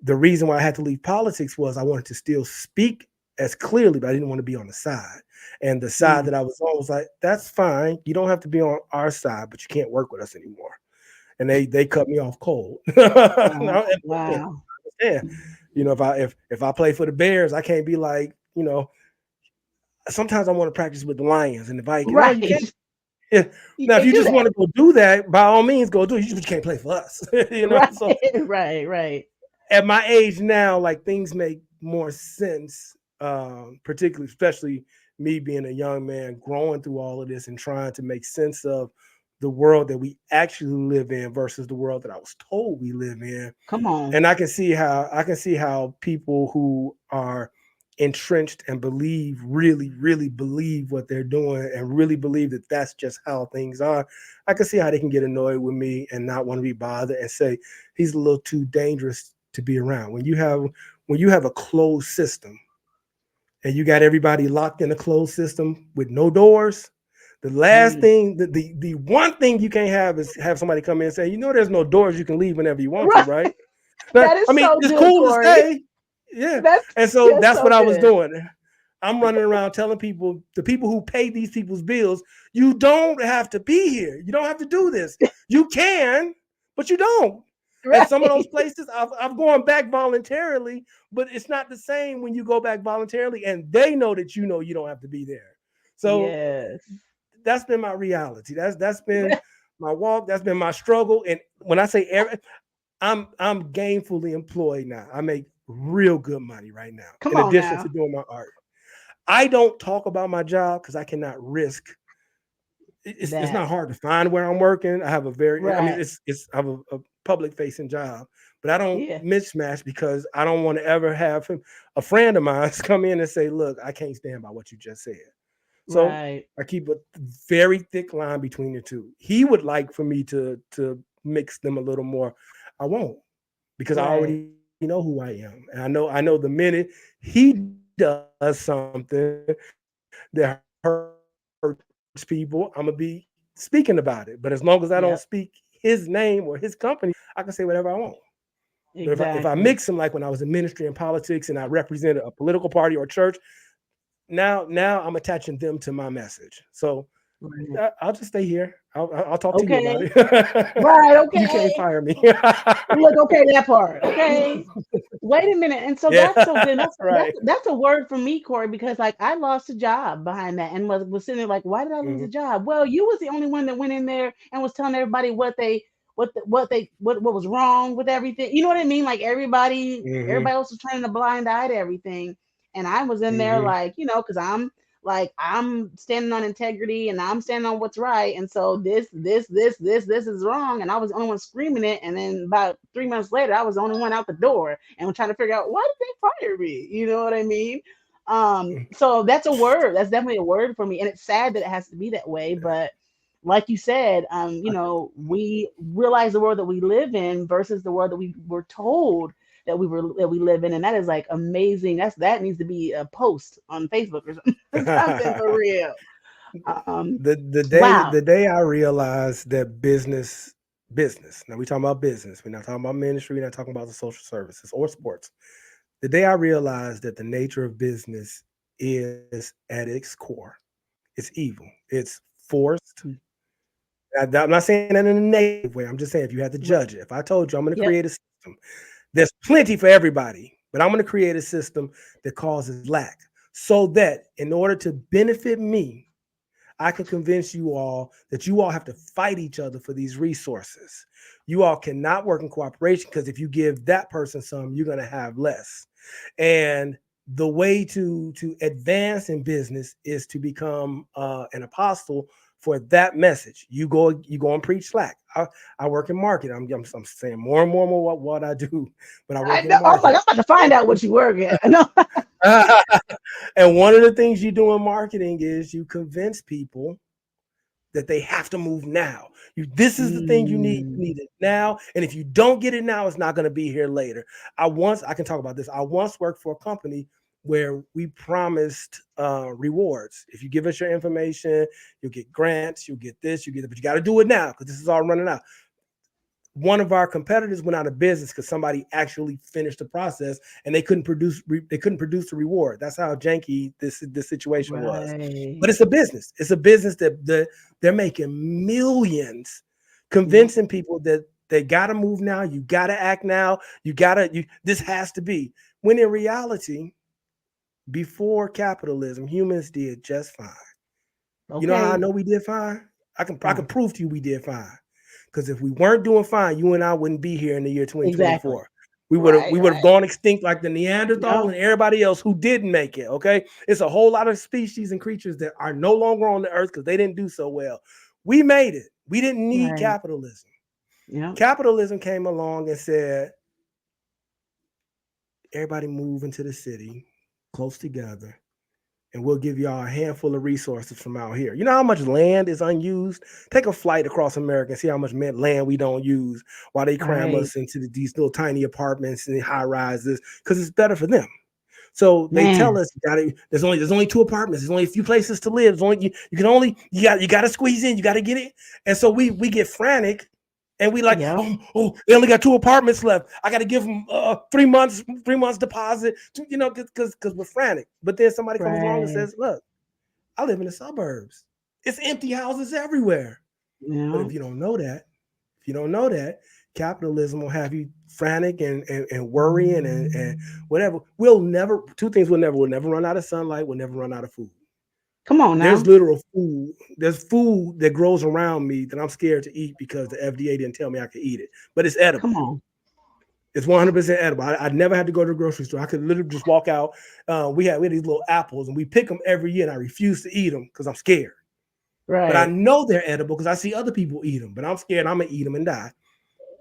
[SPEAKER 4] the reason why I had to leave politics was I wanted to still speak as clearly, but I didn't want to be on the side. And the side that I was on was like, that's fine. You don't have to be on our side, but you can't work with us anymore. And they cut me off cold.
[SPEAKER 3] Wow.
[SPEAKER 4] Yeah,
[SPEAKER 3] Wow.
[SPEAKER 4] you know, if I play for the Bears, I can't be like, you know, sometimes I want to practice with the Lions and the Vikings. No, you can't.
[SPEAKER 3] Right.
[SPEAKER 4] Yeah.
[SPEAKER 3] You
[SPEAKER 4] Now, if
[SPEAKER 3] can't
[SPEAKER 4] you
[SPEAKER 3] do
[SPEAKER 4] just
[SPEAKER 3] that.
[SPEAKER 4] want to go do that, by all means, go do it. You just can't play for us, you know.
[SPEAKER 3] Right.
[SPEAKER 4] So
[SPEAKER 3] Right. Right.
[SPEAKER 4] at my age now, like things make more sense, particularly, especially me being a young man growing through all of this and trying to make sense of the world that we actually live in versus the world that I was told we live in.
[SPEAKER 3] Come on.
[SPEAKER 4] And I can see how people who are entrenched and really believe what they're doing and really believe that that's just how things are. I can see how they can get annoyed with me and not want to be bothered and say he's a little too dangerous to be around. When you have a closed system and you got everybody locked in a closed system with no doors, the last
[SPEAKER 3] Mm.
[SPEAKER 4] thing, the one thing you can't have is have somebody come in and say, you know, there's no doors, you can leave whenever you want to,
[SPEAKER 3] Right.
[SPEAKER 4] right?
[SPEAKER 3] That
[SPEAKER 4] I
[SPEAKER 3] is
[SPEAKER 4] mean,
[SPEAKER 3] so
[SPEAKER 4] it's
[SPEAKER 3] good,
[SPEAKER 4] cool to
[SPEAKER 3] Corey.
[SPEAKER 4] say, yeah.
[SPEAKER 3] That's
[SPEAKER 4] And so
[SPEAKER 3] just
[SPEAKER 4] that's
[SPEAKER 3] so
[SPEAKER 4] what I was
[SPEAKER 3] good.
[SPEAKER 4] doing. I'm running around telling people, the people who pay these people's bills, you don't have to be here. You don't have to do this. You can, but you don't. And some of those
[SPEAKER 3] Right.
[SPEAKER 4] places, I've gone back voluntarily, but it's not the same when you go back voluntarily and they know that you know you don't have to be there. So
[SPEAKER 3] Yes.
[SPEAKER 4] that's been my reality. That's been my walk. That's been my struggle. And when I say I'm gainfully employed now. I make real good money right now,
[SPEAKER 3] Come
[SPEAKER 4] in
[SPEAKER 3] on
[SPEAKER 4] addition to
[SPEAKER 3] now.
[SPEAKER 4] doing my art. I don't talk about my job because I cannot risk. It's
[SPEAKER 3] That.
[SPEAKER 4] not hard to find where I'm working. I have a very, I mean,
[SPEAKER 3] Right.
[SPEAKER 4] it's I have a public facing job, but I don't
[SPEAKER 3] Yeah.
[SPEAKER 4] mismatch because I don't want to ever have a friend of mine come in and say, "Look, I can't stand by what you just said." So
[SPEAKER 3] Right.
[SPEAKER 4] I keep a very thick line between the two. He would like for me to mix them a little more. I won't because I
[SPEAKER 3] Right.
[SPEAKER 4] already know who I am. And I know the minute he does something that hurts people, I'm gonna be speaking about it. But as long as I don't speak his name or his
[SPEAKER 3] Yep.
[SPEAKER 4] company, I can say whatever I want. But if I mix them like when I was in
[SPEAKER 3] Exactly.
[SPEAKER 4] ministry and politics and I represented a political party or church, now I'm attaching them to my message. So
[SPEAKER 3] Right.
[SPEAKER 4] I'll just stay here. I'll talk to you about
[SPEAKER 3] Okay.
[SPEAKER 4] it.
[SPEAKER 3] Right.
[SPEAKER 4] You can't
[SPEAKER 3] Okay.
[SPEAKER 4] fire me.
[SPEAKER 3] Look, okay, that part. Okay. Wait a minute. And so
[SPEAKER 4] Yeah,
[SPEAKER 3] that's so good. That's
[SPEAKER 4] right.
[SPEAKER 3] that's a word for me, Corey, because like I lost a job behind that and was sitting there like, why did I lose a
[SPEAKER 4] Mhm,
[SPEAKER 3] job? Well, you was the only one that went in there and was telling everybody what was wrong with everything. You know what I mean? Like
[SPEAKER 4] mhm,
[SPEAKER 3] everybody else was turning a blind eye to everything. And I was in there
[SPEAKER 4] mhm.
[SPEAKER 3] like, because I'm standing on integrity and I'm standing on what's right. And so this is wrong. And I was the only one screaming it. And then about 3 months later, I was the only one out the door and was trying to figure out why did they fire me? You know what I mean? So that's a word. That's definitely a word for me. And it's sad that it has to be that way, but like you said, we realize the world that we live in versus the world that we were told that we live in, and that is like amazing. That needs to be a post on Facebook or something, something for real. Um,
[SPEAKER 4] The day
[SPEAKER 3] wow.
[SPEAKER 4] the day I realized that business. Now we talking about business. We're not talking about ministry. We're not talking about the social services or sports. The day I realized that the nature of business is at its core, it's evil. It's forced. I'm not saying that in a negative way. I'm just saying if you had to
[SPEAKER 3] Right.
[SPEAKER 4] judge it. If I told you I'm going to
[SPEAKER 3] Yep.
[SPEAKER 4] create a system, there's plenty for everybody, but I'm going to create a system that causes lack so that in order to benefit me, I can convince you all that you all have to fight each other for these resources. You all cannot work in cooperation because if you give that person some, you're going to have less. And the way to advance in business is to become an apostle for that message. You go and preach slack. I work in marketing. I'm saying more and more what I do, but I
[SPEAKER 3] I
[SPEAKER 4] work in
[SPEAKER 3] know. I'm like,
[SPEAKER 4] marketing.
[SPEAKER 3] I'm about to find out what you work at. I know.
[SPEAKER 4] And one of the things you do in marketing is you convince people that they have to move now. This is the thing you need. You
[SPEAKER 3] Mm,
[SPEAKER 4] need it now. And if you don't get it now, it's not going to be here later. I can talk about this. I once worked for a company where we promised rewards. If you give us your information, you'll get grants, you'll get this, you get it, but you got to do it now because this is all running out. one of our competitors went out of business because somebody actually finished the process and they couldn't produce the reward. That's how janky this situation was.
[SPEAKER 3] Right.
[SPEAKER 4] But it's a business. It's a business that they're making millions, convincing people that they gotta move now, you gotta act now, this has to be. When in reality, before capitalism, humans did just fine.
[SPEAKER 3] Okay.
[SPEAKER 4] You know how I know we did fine? I can prove to you we did fine. Because if we weren't doing fine, you and I wouldn't be here in the year 2024.
[SPEAKER 3] Exactly.
[SPEAKER 4] We would have gone extinct like the Neanderthal and everybody else who didn't make it. Okay. It's a whole lot of species and creatures that are no longer on the earth because they didn't do so well. We made it. We didn't need capitalism.
[SPEAKER 3] Yeah.
[SPEAKER 4] Capitalism came along and said, everybody move into the city close together, and we'll give y'all a handful of resources from out here. You know how much land is unused? Take a flight across America and see how much land we don't use while they cram us into these little tiny apartments and high rises because it's better for them. So they tell us there's only 2 apartments. There's only a few places to live. There's only you got to squeeze in. You got to get it. And so we get frantic. And we like, oh, they only got 2 apartments left. I got to give them 3 months deposit, because we're frantic. But then somebody comes along and says, look, I live in the suburbs. It's empty houses everywhere. Yeah. But if you don't know that, capitalism will have you frantic and worrying and whatever. We'll never run out of sunlight. We'll never run out of food.
[SPEAKER 3] Come on now.
[SPEAKER 4] There's literal food. There's food that grows around me that I'm scared to eat because the FDA didn't tell me I could eat it. But it's edible.
[SPEAKER 3] Come on.
[SPEAKER 4] It's 100% edible. I never had to go to the grocery store. I could literally just walk out. We had these little apples, and we pick them every year, and I refuse to eat them because I'm scared. Right. But I know they're edible because I see other people eat them. But I'm scared I'm going to eat them and die.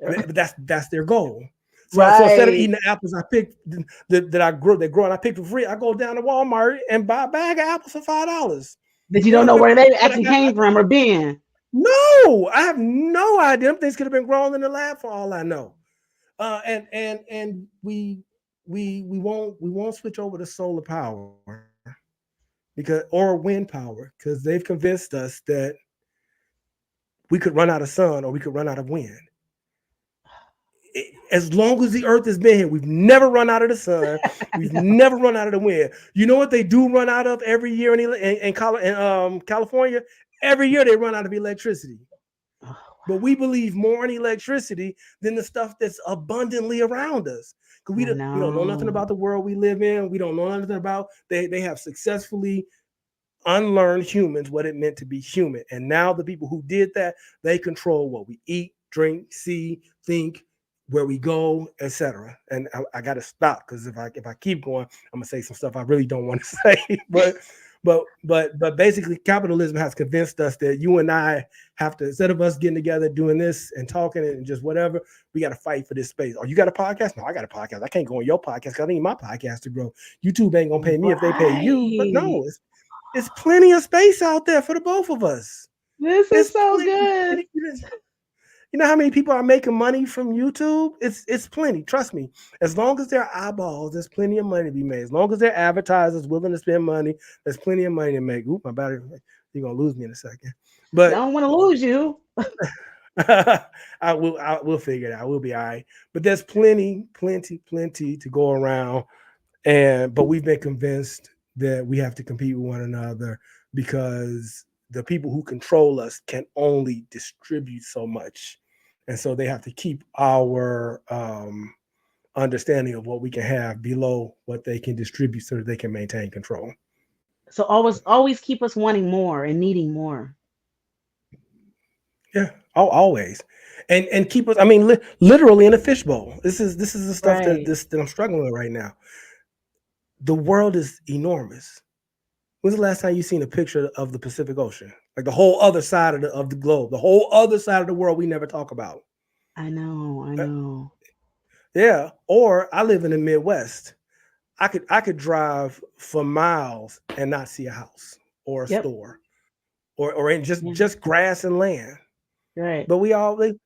[SPEAKER 4] But that's their goal. So instead of eating the apples I picked that I grow and I picked for free, I go down to Walmart and buy a bag of apples for $5.
[SPEAKER 3] That you don't know where they actually came from or been.
[SPEAKER 4] No, I have no idea. Them things could have been grown in the lab for all I know. And we won't switch over to solar power or wind power because they've convinced us that we could run out of sun or we could run out of wind. As long as the earth has been here, we've never run out of the sun. We've never run out of the wind. You know what they do run out of every year in California? Every year they run out of electricity. Oh, wow. But we believe more in electricity than the stuff that's abundantly around us. Because we don't know nothing about the world we live in. We don't know nothing about, they have successfully unlearned humans what it meant to be human. And now the people who did that, they control what we eat, drink, see, think, where we go, etc. And I got to stop because if I keep going, I'm gonna say some stuff I really don't want to say. But basically, capitalism has convinced us that you and I have to, instead of us getting together, doing this and talking and just whatever, we got to fight for this space. Oh, you got a podcast? No, I got a podcast. I can't go on your podcast because I need my podcast to grow. YouTube ain't gonna pay me if they pay you. But no, it's plenty of space out there for the both of us.
[SPEAKER 3] This is so good.
[SPEAKER 4] You know how many people are making money from YouTube? It's plenty. Trust me. As long as there are eyeballs, there's plenty of money to be made. As long as there are advertisers willing to spend money, there's plenty of money to make. Oop, my battery. You're gonna lose me in a second. But
[SPEAKER 3] I don't want to lose you.
[SPEAKER 4] I will figure it out. We'll be all right. But there's plenty to go around. But we've been convinced that we have to compete with one another because the people who control us can only distribute so much. And so they have to keep our understanding of what we can have below what they can distribute so that they can maintain control.
[SPEAKER 3] So always keep us wanting more and needing more.
[SPEAKER 4] Yeah, always. And keep us, I mean, literally in a fishbowl. This is the stuff that I'm struggling with right now. The world is enormous. When's the last time you seen a picture of the Pacific Ocean? Like the whole other side of the globe, the whole other side of the world we never talk about.
[SPEAKER 3] I know.
[SPEAKER 4] Yeah. Or I live in the Midwest. I could drive for miles and not see a house or a store or in just grass and land.
[SPEAKER 3] Right.
[SPEAKER 4] But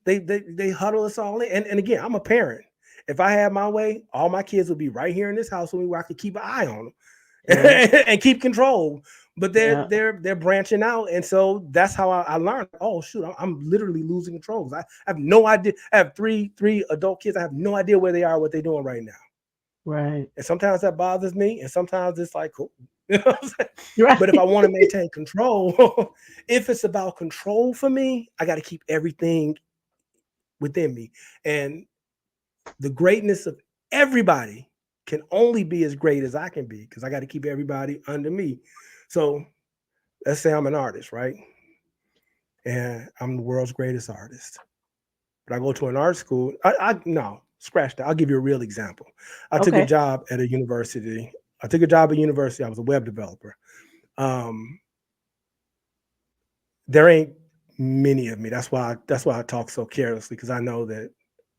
[SPEAKER 4] they huddle us all in. And again, I'm a parent. If I had my way, all my kids would be right here in this house with me where I could keep an eye on them. And keep control. but
[SPEAKER 3] Yeah.
[SPEAKER 4] they're branching out, and so that's how I learned. Oh shoot, I'm literally losing control. I have no idea. I have three adult kids. I have no idea where they are, what they're doing right now.
[SPEAKER 3] Right.
[SPEAKER 4] And sometimes that bothers me, and sometimes it's like cool. You know what I'm saying?
[SPEAKER 3] Right.
[SPEAKER 4] But if I want to maintain control, if it's about control for me, I got to keep everything within me. And the greatness of everybody can only be as great as I can be, because I got to keep everybody under me. So let's say I'm an artist, right? And I'm the world's greatest artist. But I go to an art school. No, scratch that. I'll give you a real example. I took a
[SPEAKER 3] Okay.
[SPEAKER 4] job at a university. I was a web developer. There ain't many of me. That's why I talk so carelessly, because I know that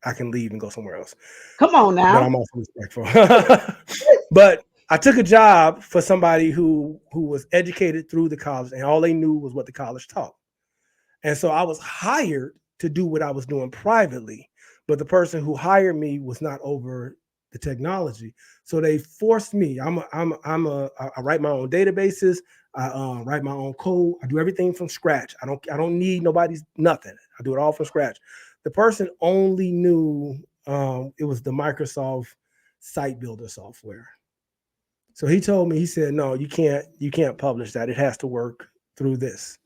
[SPEAKER 4] I can leave and go somewhere else.
[SPEAKER 3] Come on
[SPEAKER 4] But
[SPEAKER 3] now.
[SPEAKER 4] I'm also respectful. But I took a job for somebody who was educated through the college, and all they knew was what the college taught. And so I was hired to do what I was doing privately, but the person who hired me was not over the technology. So they forced me. I write my own databases. I write my own code. I do everything from scratch. I don't need nobody's nothing. I do it all from scratch. The person only knew it was the Microsoft site builder software. So he told me, he said, no, you can't publish that. It has to work through this.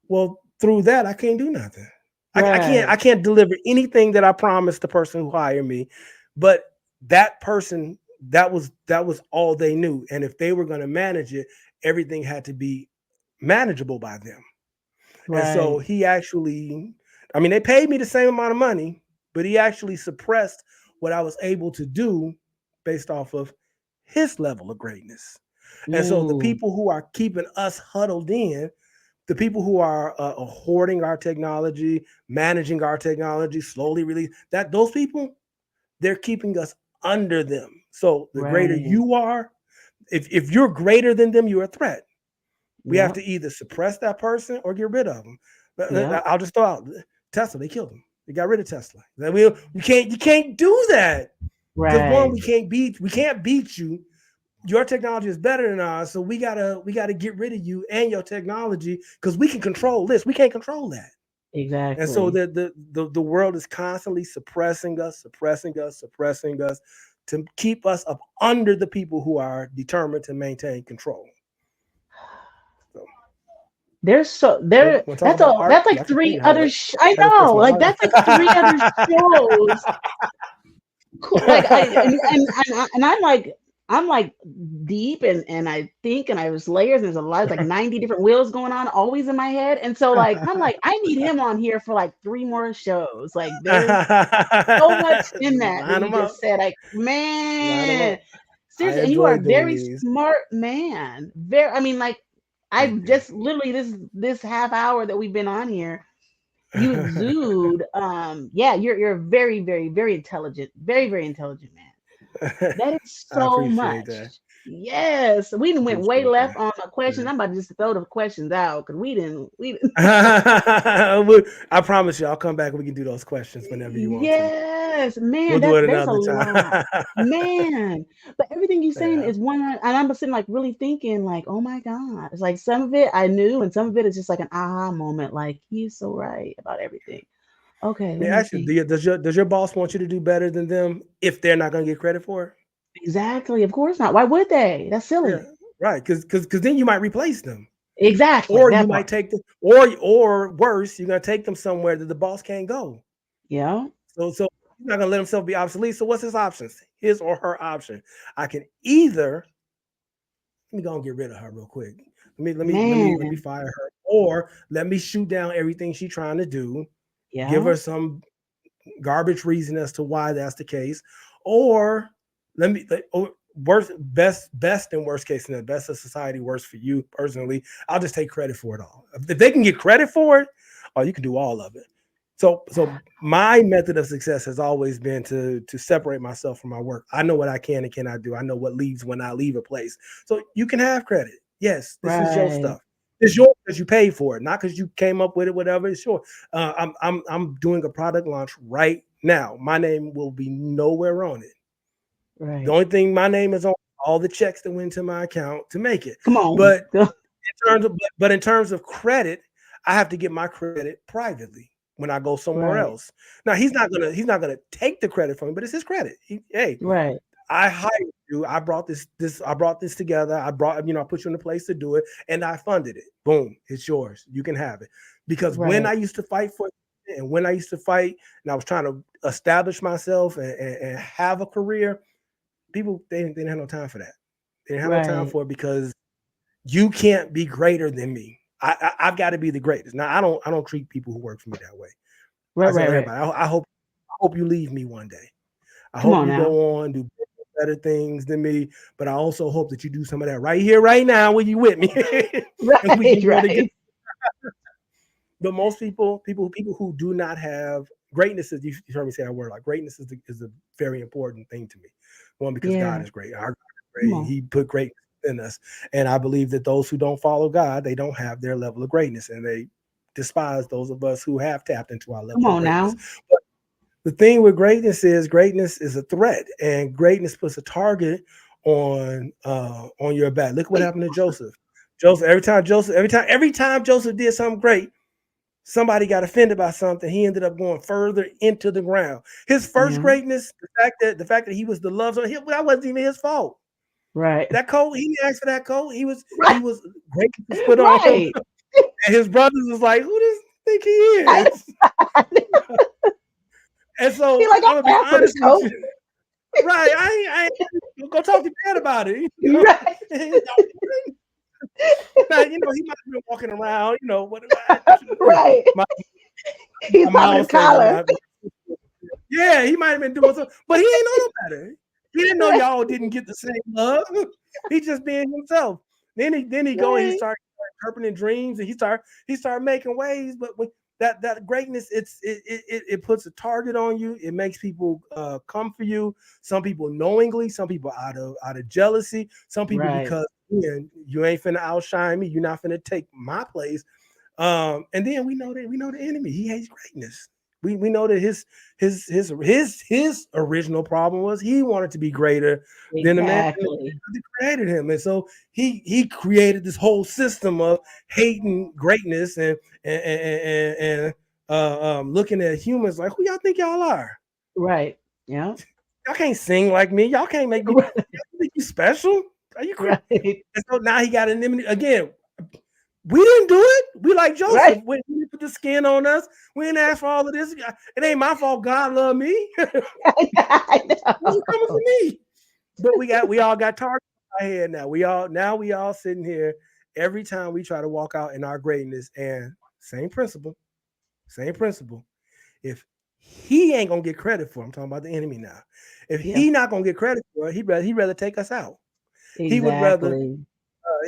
[SPEAKER 4] Well, through that, I can't do nothing.
[SPEAKER 3] Right.
[SPEAKER 4] I can't deliver anything that I promised the person who hired me. But that person, that was all they knew. And if they were going to manage it, everything had to be manageable by them. And so
[SPEAKER 3] Right.
[SPEAKER 4] he actually, I mean, they paid me the same amount of money, but he actually suppressed what I was able to do based off of his level of greatness. And so the
[SPEAKER 3] Ooh.
[SPEAKER 4] people who are keeping us huddled in, the people who are hoarding our technology, managing our technology, slowly release that, those people, they're keeping us under them. So the greater
[SPEAKER 3] Right.
[SPEAKER 4] you are, if you're greater than them, you're a threat. We have
[SPEAKER 3] Yep.
[SPEAKER 4] to either suppress that person or get rid of them.
[SPEAKER 3] Yep.
[SPEAKER 4] I'll just throw out Tesla. They killed him. They got rid of Tesla. You can't do that, because one,
[SPEAKER 3] Right.
[SPEAKER 4] we can't beat you. Your technology is better than ours, so we gotta get rid of you and your technology, because we can control this. We can't control that. And so
[SPEAKER 3] Exactly.
[SPEAKER 4] the world is constantly suppressing us to keep us up under the people who are determined to maintain control. So
[SPEAKER 3] There's so
[SPEAKER 4] so
[SPEAKER 3] there
[SPEAKER 4] we'll talk
[SPEAKER 3] that's
[SPEAKER 4] about
[SPEAKER 3] all
[SPEAKER 4] art.
[SPEAKER 3] that's like
[SPEAKER 4] Y'all can
[SPEAKER 3] three
[SPEAKER 4] paint.
[SPEAKER 3] other I
[SPEAKER 4] Had a
[SPEAKER 3] know,
[SPEAKER 4] question
[SPEAKER 3] like
[SPEAKER 4] about
[SPEAKER 3] that's like three other shows. Cool. Like I and I'm like deep and I think and I was layers and there's a lot, there's like 90 different wheels going on always in my head. And so like I'm like, I need him on here for like three more shows. Like there's so much in that
[SPEAKER 4] Line
[SPEAKER 3] you
[SPEAKER 4] them up.
[SPEAKER 3] just said. Like,
[SPEAKER 4] Line them
[SPEAKER 3] man,
[SPEAKER 4] up. I
[SPEAKER 3] seriously, and you are
[SPEAKER 4] enjoy
[SPEAKER 3] a
[SPEAKER 4] doing
[SPEAKER 3] very
[SPEAKER 4] these.
[SPEAKER 3] smart man. Very, I mean, like
[SPEAKER 4] Thank
[SPEAKER 3] I've
[SPEAKER 4] you.
[SPEAKER 3] just literally this half hour that we've been on here, you exude yeah, you're very, very, very intelligent, very, very intelligent man. That is
[SPEAKER 4] I
[SPEAKER 3] so
[SPEAKER 4] appreciate
[SPEAKER 3] much.
[SPEAKER 4] that.
[SPEAKER 3] Yes, we didn't went way
[SPEAKER 4] Appreciate
[SPEAKER 3] left
[SPEAKER 4] that.
[SPEAKER 3] on the questions.
[SPEAKER 4] Yeah.
[SPEAKER 3] I'm about to just throw the questions out because we didn't.
[SPEAKER 4] I promise you, I'll come back and we can do those questions whenever you want to.
[SPEAKER 3] Yes, man,
[SPEAKER 4] We'll do it
[SPEAKER 3] there's a
[SPEAKER 4] another
[SPEAKER 3] lot,
[SPEAKER 4] time.
[SPEAKER 3] man. But everything you're saying
[SPEAKER 4] Yeah.
[SPEAKER 3] is one, and I'm sitting like really thinking, like, oh my God, it's like some of it I knew, and some of it is just like an aha moment. Like he's so right about everything. Okay,
[SPEAKER 4] Let
[SPEAKER 3] let
[SPEAKER 4] me
[SPEAKER 3] me
[SPEAKER 4] ask you,
[SPEAKER 3] think.
[SPEAKER 4] does your boss want you to do better than them if they're not going to get credit for it?
[SPEAKER 3] Exactly. Of course not. Why would they? That's
[SPEAKER 4] Yeah,
[SPEAKER 3] silly.
[SPEAKER 4] right. Because then you might replace them,
[SPEAKER 3] Exactly.
[SPEAKER 4] or you
[SPEAKER 3] That
[SPEAKER 4] might
[SPEAKER 3] part.
[SPEAKER 4] take them, or worse, you're going to take them somewhere that the boss can't go.
[SPEAKER 3] Yeah.
[SPEAKER 4] So he's not going to let himself be obsolete. So what's his options? His or her option? I can either, let me go and get rid of her real quick. Let me
[SPEAKER 3] Man.
[SPEAKER 4] fire her, or let me shoot down everything she's trying to do. Give
[SPEAKER 3] Yeah.
[SPEAKER 4] her some garbage reason as to why that's the case, or worst, best and worst case scenario, best of society, worst for you personally. I'll just take credit for it all. If they can get credit for it, oh, you can do all of it. So my method of success has always been to separate myself from my work. I know what I can and cannot do. I know what leaves when I leave a place. So you can have credit. Yes, this is your
[SPEAKER 3] Right.
[SPEAKER 4] stuff. It's yours because you paid for it, not because you came up with it. Whatever, it's yours. I'm doing a product launch right now. My name will be nowhere on it. The
[SPEAKER 3] Right.
[SPEAKER 4] only thing my name is on all the checks that went to my account to make it.
[SPEAKER 3] Come on.
[SPEAKER 4] But
[SPEAKER 3] Go.
[SPEAKER 4] in terms of credit, I have to get my credit privately when I go somewhere
[SPEAKER 3] Right.
[SPEAKER 4] else. Now he's not gonna take the credit from me, but it's his credit. Hey,
[SPEAKER 3] Right.
[SPEAKER 4] I hired you. I brought this together. I put you in a place to do it, and I funded it. Boom, it's yours. You can have it. Because when
[SPEAKER 3] Right.
[SPEAKER 4] I used to fight for it, and when I used to fight, and I was trying to establish myself and have a career, people they didn't have no time for that. They didn't have no time
[SPEAKER 3] Right.
[SPEAKER 4] for it because you can't be greater than me. I've got to be the greatest. Now I don't treat people who work for me that way. I
[SPEAKER 3] Right.
[SPEAKER 4] tell
[SPEAKER 3] Right.
[SPEAKER 4] everybody, I hope you leave me one day. I
[SPEAKER 3] Come
[SPEAKER 4] hope
[SPEAKER 3] on
[SPEAKER 4] you
[SPEAKER 3] now.
[SPEAKER 4] go on, do better things than me, but I also hope that you do some of that right here, right now, when you with me. And we can go together.
[SPEAKER 3] Right.
[SPEAKER 4] But most people who do not have greatness, is you heard me say that word, like greatness is a very important thing to me. One, because God
[SPEAKER 3] Yeah.
[SPEAKER 4] is great. Our God is
[SPEAKER 3] Come
[SPEAKER 4] great.
[SPEAKER 3] on.
[SPEAKER 4] He put greatness in us. And I believe that those who don't follow God, they don't have their level of greatness. And they despise those of us who have tapped into our
[SPEAKER 3] Come
[SPEAKER 4] level of
[SPEAKER 3] on
[SPEAKER 4] greatness.
[SPEAKER 3] now.
[SPEAKER 4] But the thing with greatness is a threat, and greatness puts a target on your back. Look what happened to Joseph. Every time Joseph did something great, somebody got offended by something. He ended up going further into the ground. His first
[SPEAKER 3] Yeah.
[SPEAKER 4] greatness, the fact that he was the loved one, that wasn't even his fault.
[SPEAKER 3] Right.
[SPEAKER 4] That coat, he didn't ask for that coat. He was
[SPEAKER 3] Right.
[SPEAKER 4] great to put on.
[SPEAKER 3] Right.
[SPEAKER 4] And his brothers was like, "Who does he think he
[SPEAKER 3] I,
[SPEAKER 4] is?" And
[SPEAKER 3] he
[SPEAKER 4] so
[SPEAKER 3] like,
[SPEAKER 4] I'm gonna
[SPEAKER 3] I
[SPEAKER 4] be
[SPEAKER 3] asked for this
[SPEAKER 4] honest with
[SPEAKER 3] coat.
[SPEAKER 4] you. Right. I ain't go talk to dad about it.
[SPEAKER 3] Right.
[SPEAKER 4] Now, he might have been walking around, what
[SPEAKER 3] Right.
[SPEAKER 4] my,
[SPEAKER 3] He's
[SPEAKER 4] my
[SPEAKER 3] popping
[SPEAKER 4] mom
[SPEAKER 3] his
[SPEAKER 4] say that
[SPEAKER 3] collar.
[SPEAKER 4] yeah, he might have been doing something, but he ain't know no better. He didn't know
[SPEAKER 3] Right.
[SPEAKER 4] y'all didn't get the same love. He just being himself. Then he go and he
[SPEAKER 3] Right.
[SPEAKER 4] started interpreting dreams, and he started making waves. But with that greatness, it puts a target on you. It makes people come for you. Some people knowingly, some people out of jealousy, some people
[SPEAKER 3] Right.
[SPEAKER 4] because you ain't finna outshine me. You're not finna take my place. And then we know the enemy. He hates greatness. We know that his original problem was he wanted to be greater than the man
[SPEAKER 3] Exactly.
[SPEAKER 4] that created him, and so he created this whole system of hating greatness and looking at humans like, who y'all think y'all are?
[SPEAKER 3] Right. Yeah.
[SPEAKER 4] Y'all can't sing like me. Y'all can't make me. Y'all think you special? Are you crazy?
[SPEAKER 3] Right.
[SPEAKER 4] And so now he got an enemy again. We didn't do it. We like Joseph.
[SPEAKER 3] Right.
[SPEAKER 4] When he put the skin on us, we didn't ask for all of this. It ain't my fault. God love me.
[SPEAKER 3] I
[SPEAKER 4] Who's coming for
[SPEAKER 3] know.
[SPEAKER 4] me? But we all got targets in our head now. We all sitting here every time we try to walk out in our greatness. And same principle. If he ain't gonna get credit for it, I'm talking about the enemy now. If
[SPEAKER 3] Yeah.
[SPEAKER 4] he not gonna get credit for it, he'd rather take us out. He would rather.
[SPEAKER 3] Exactly.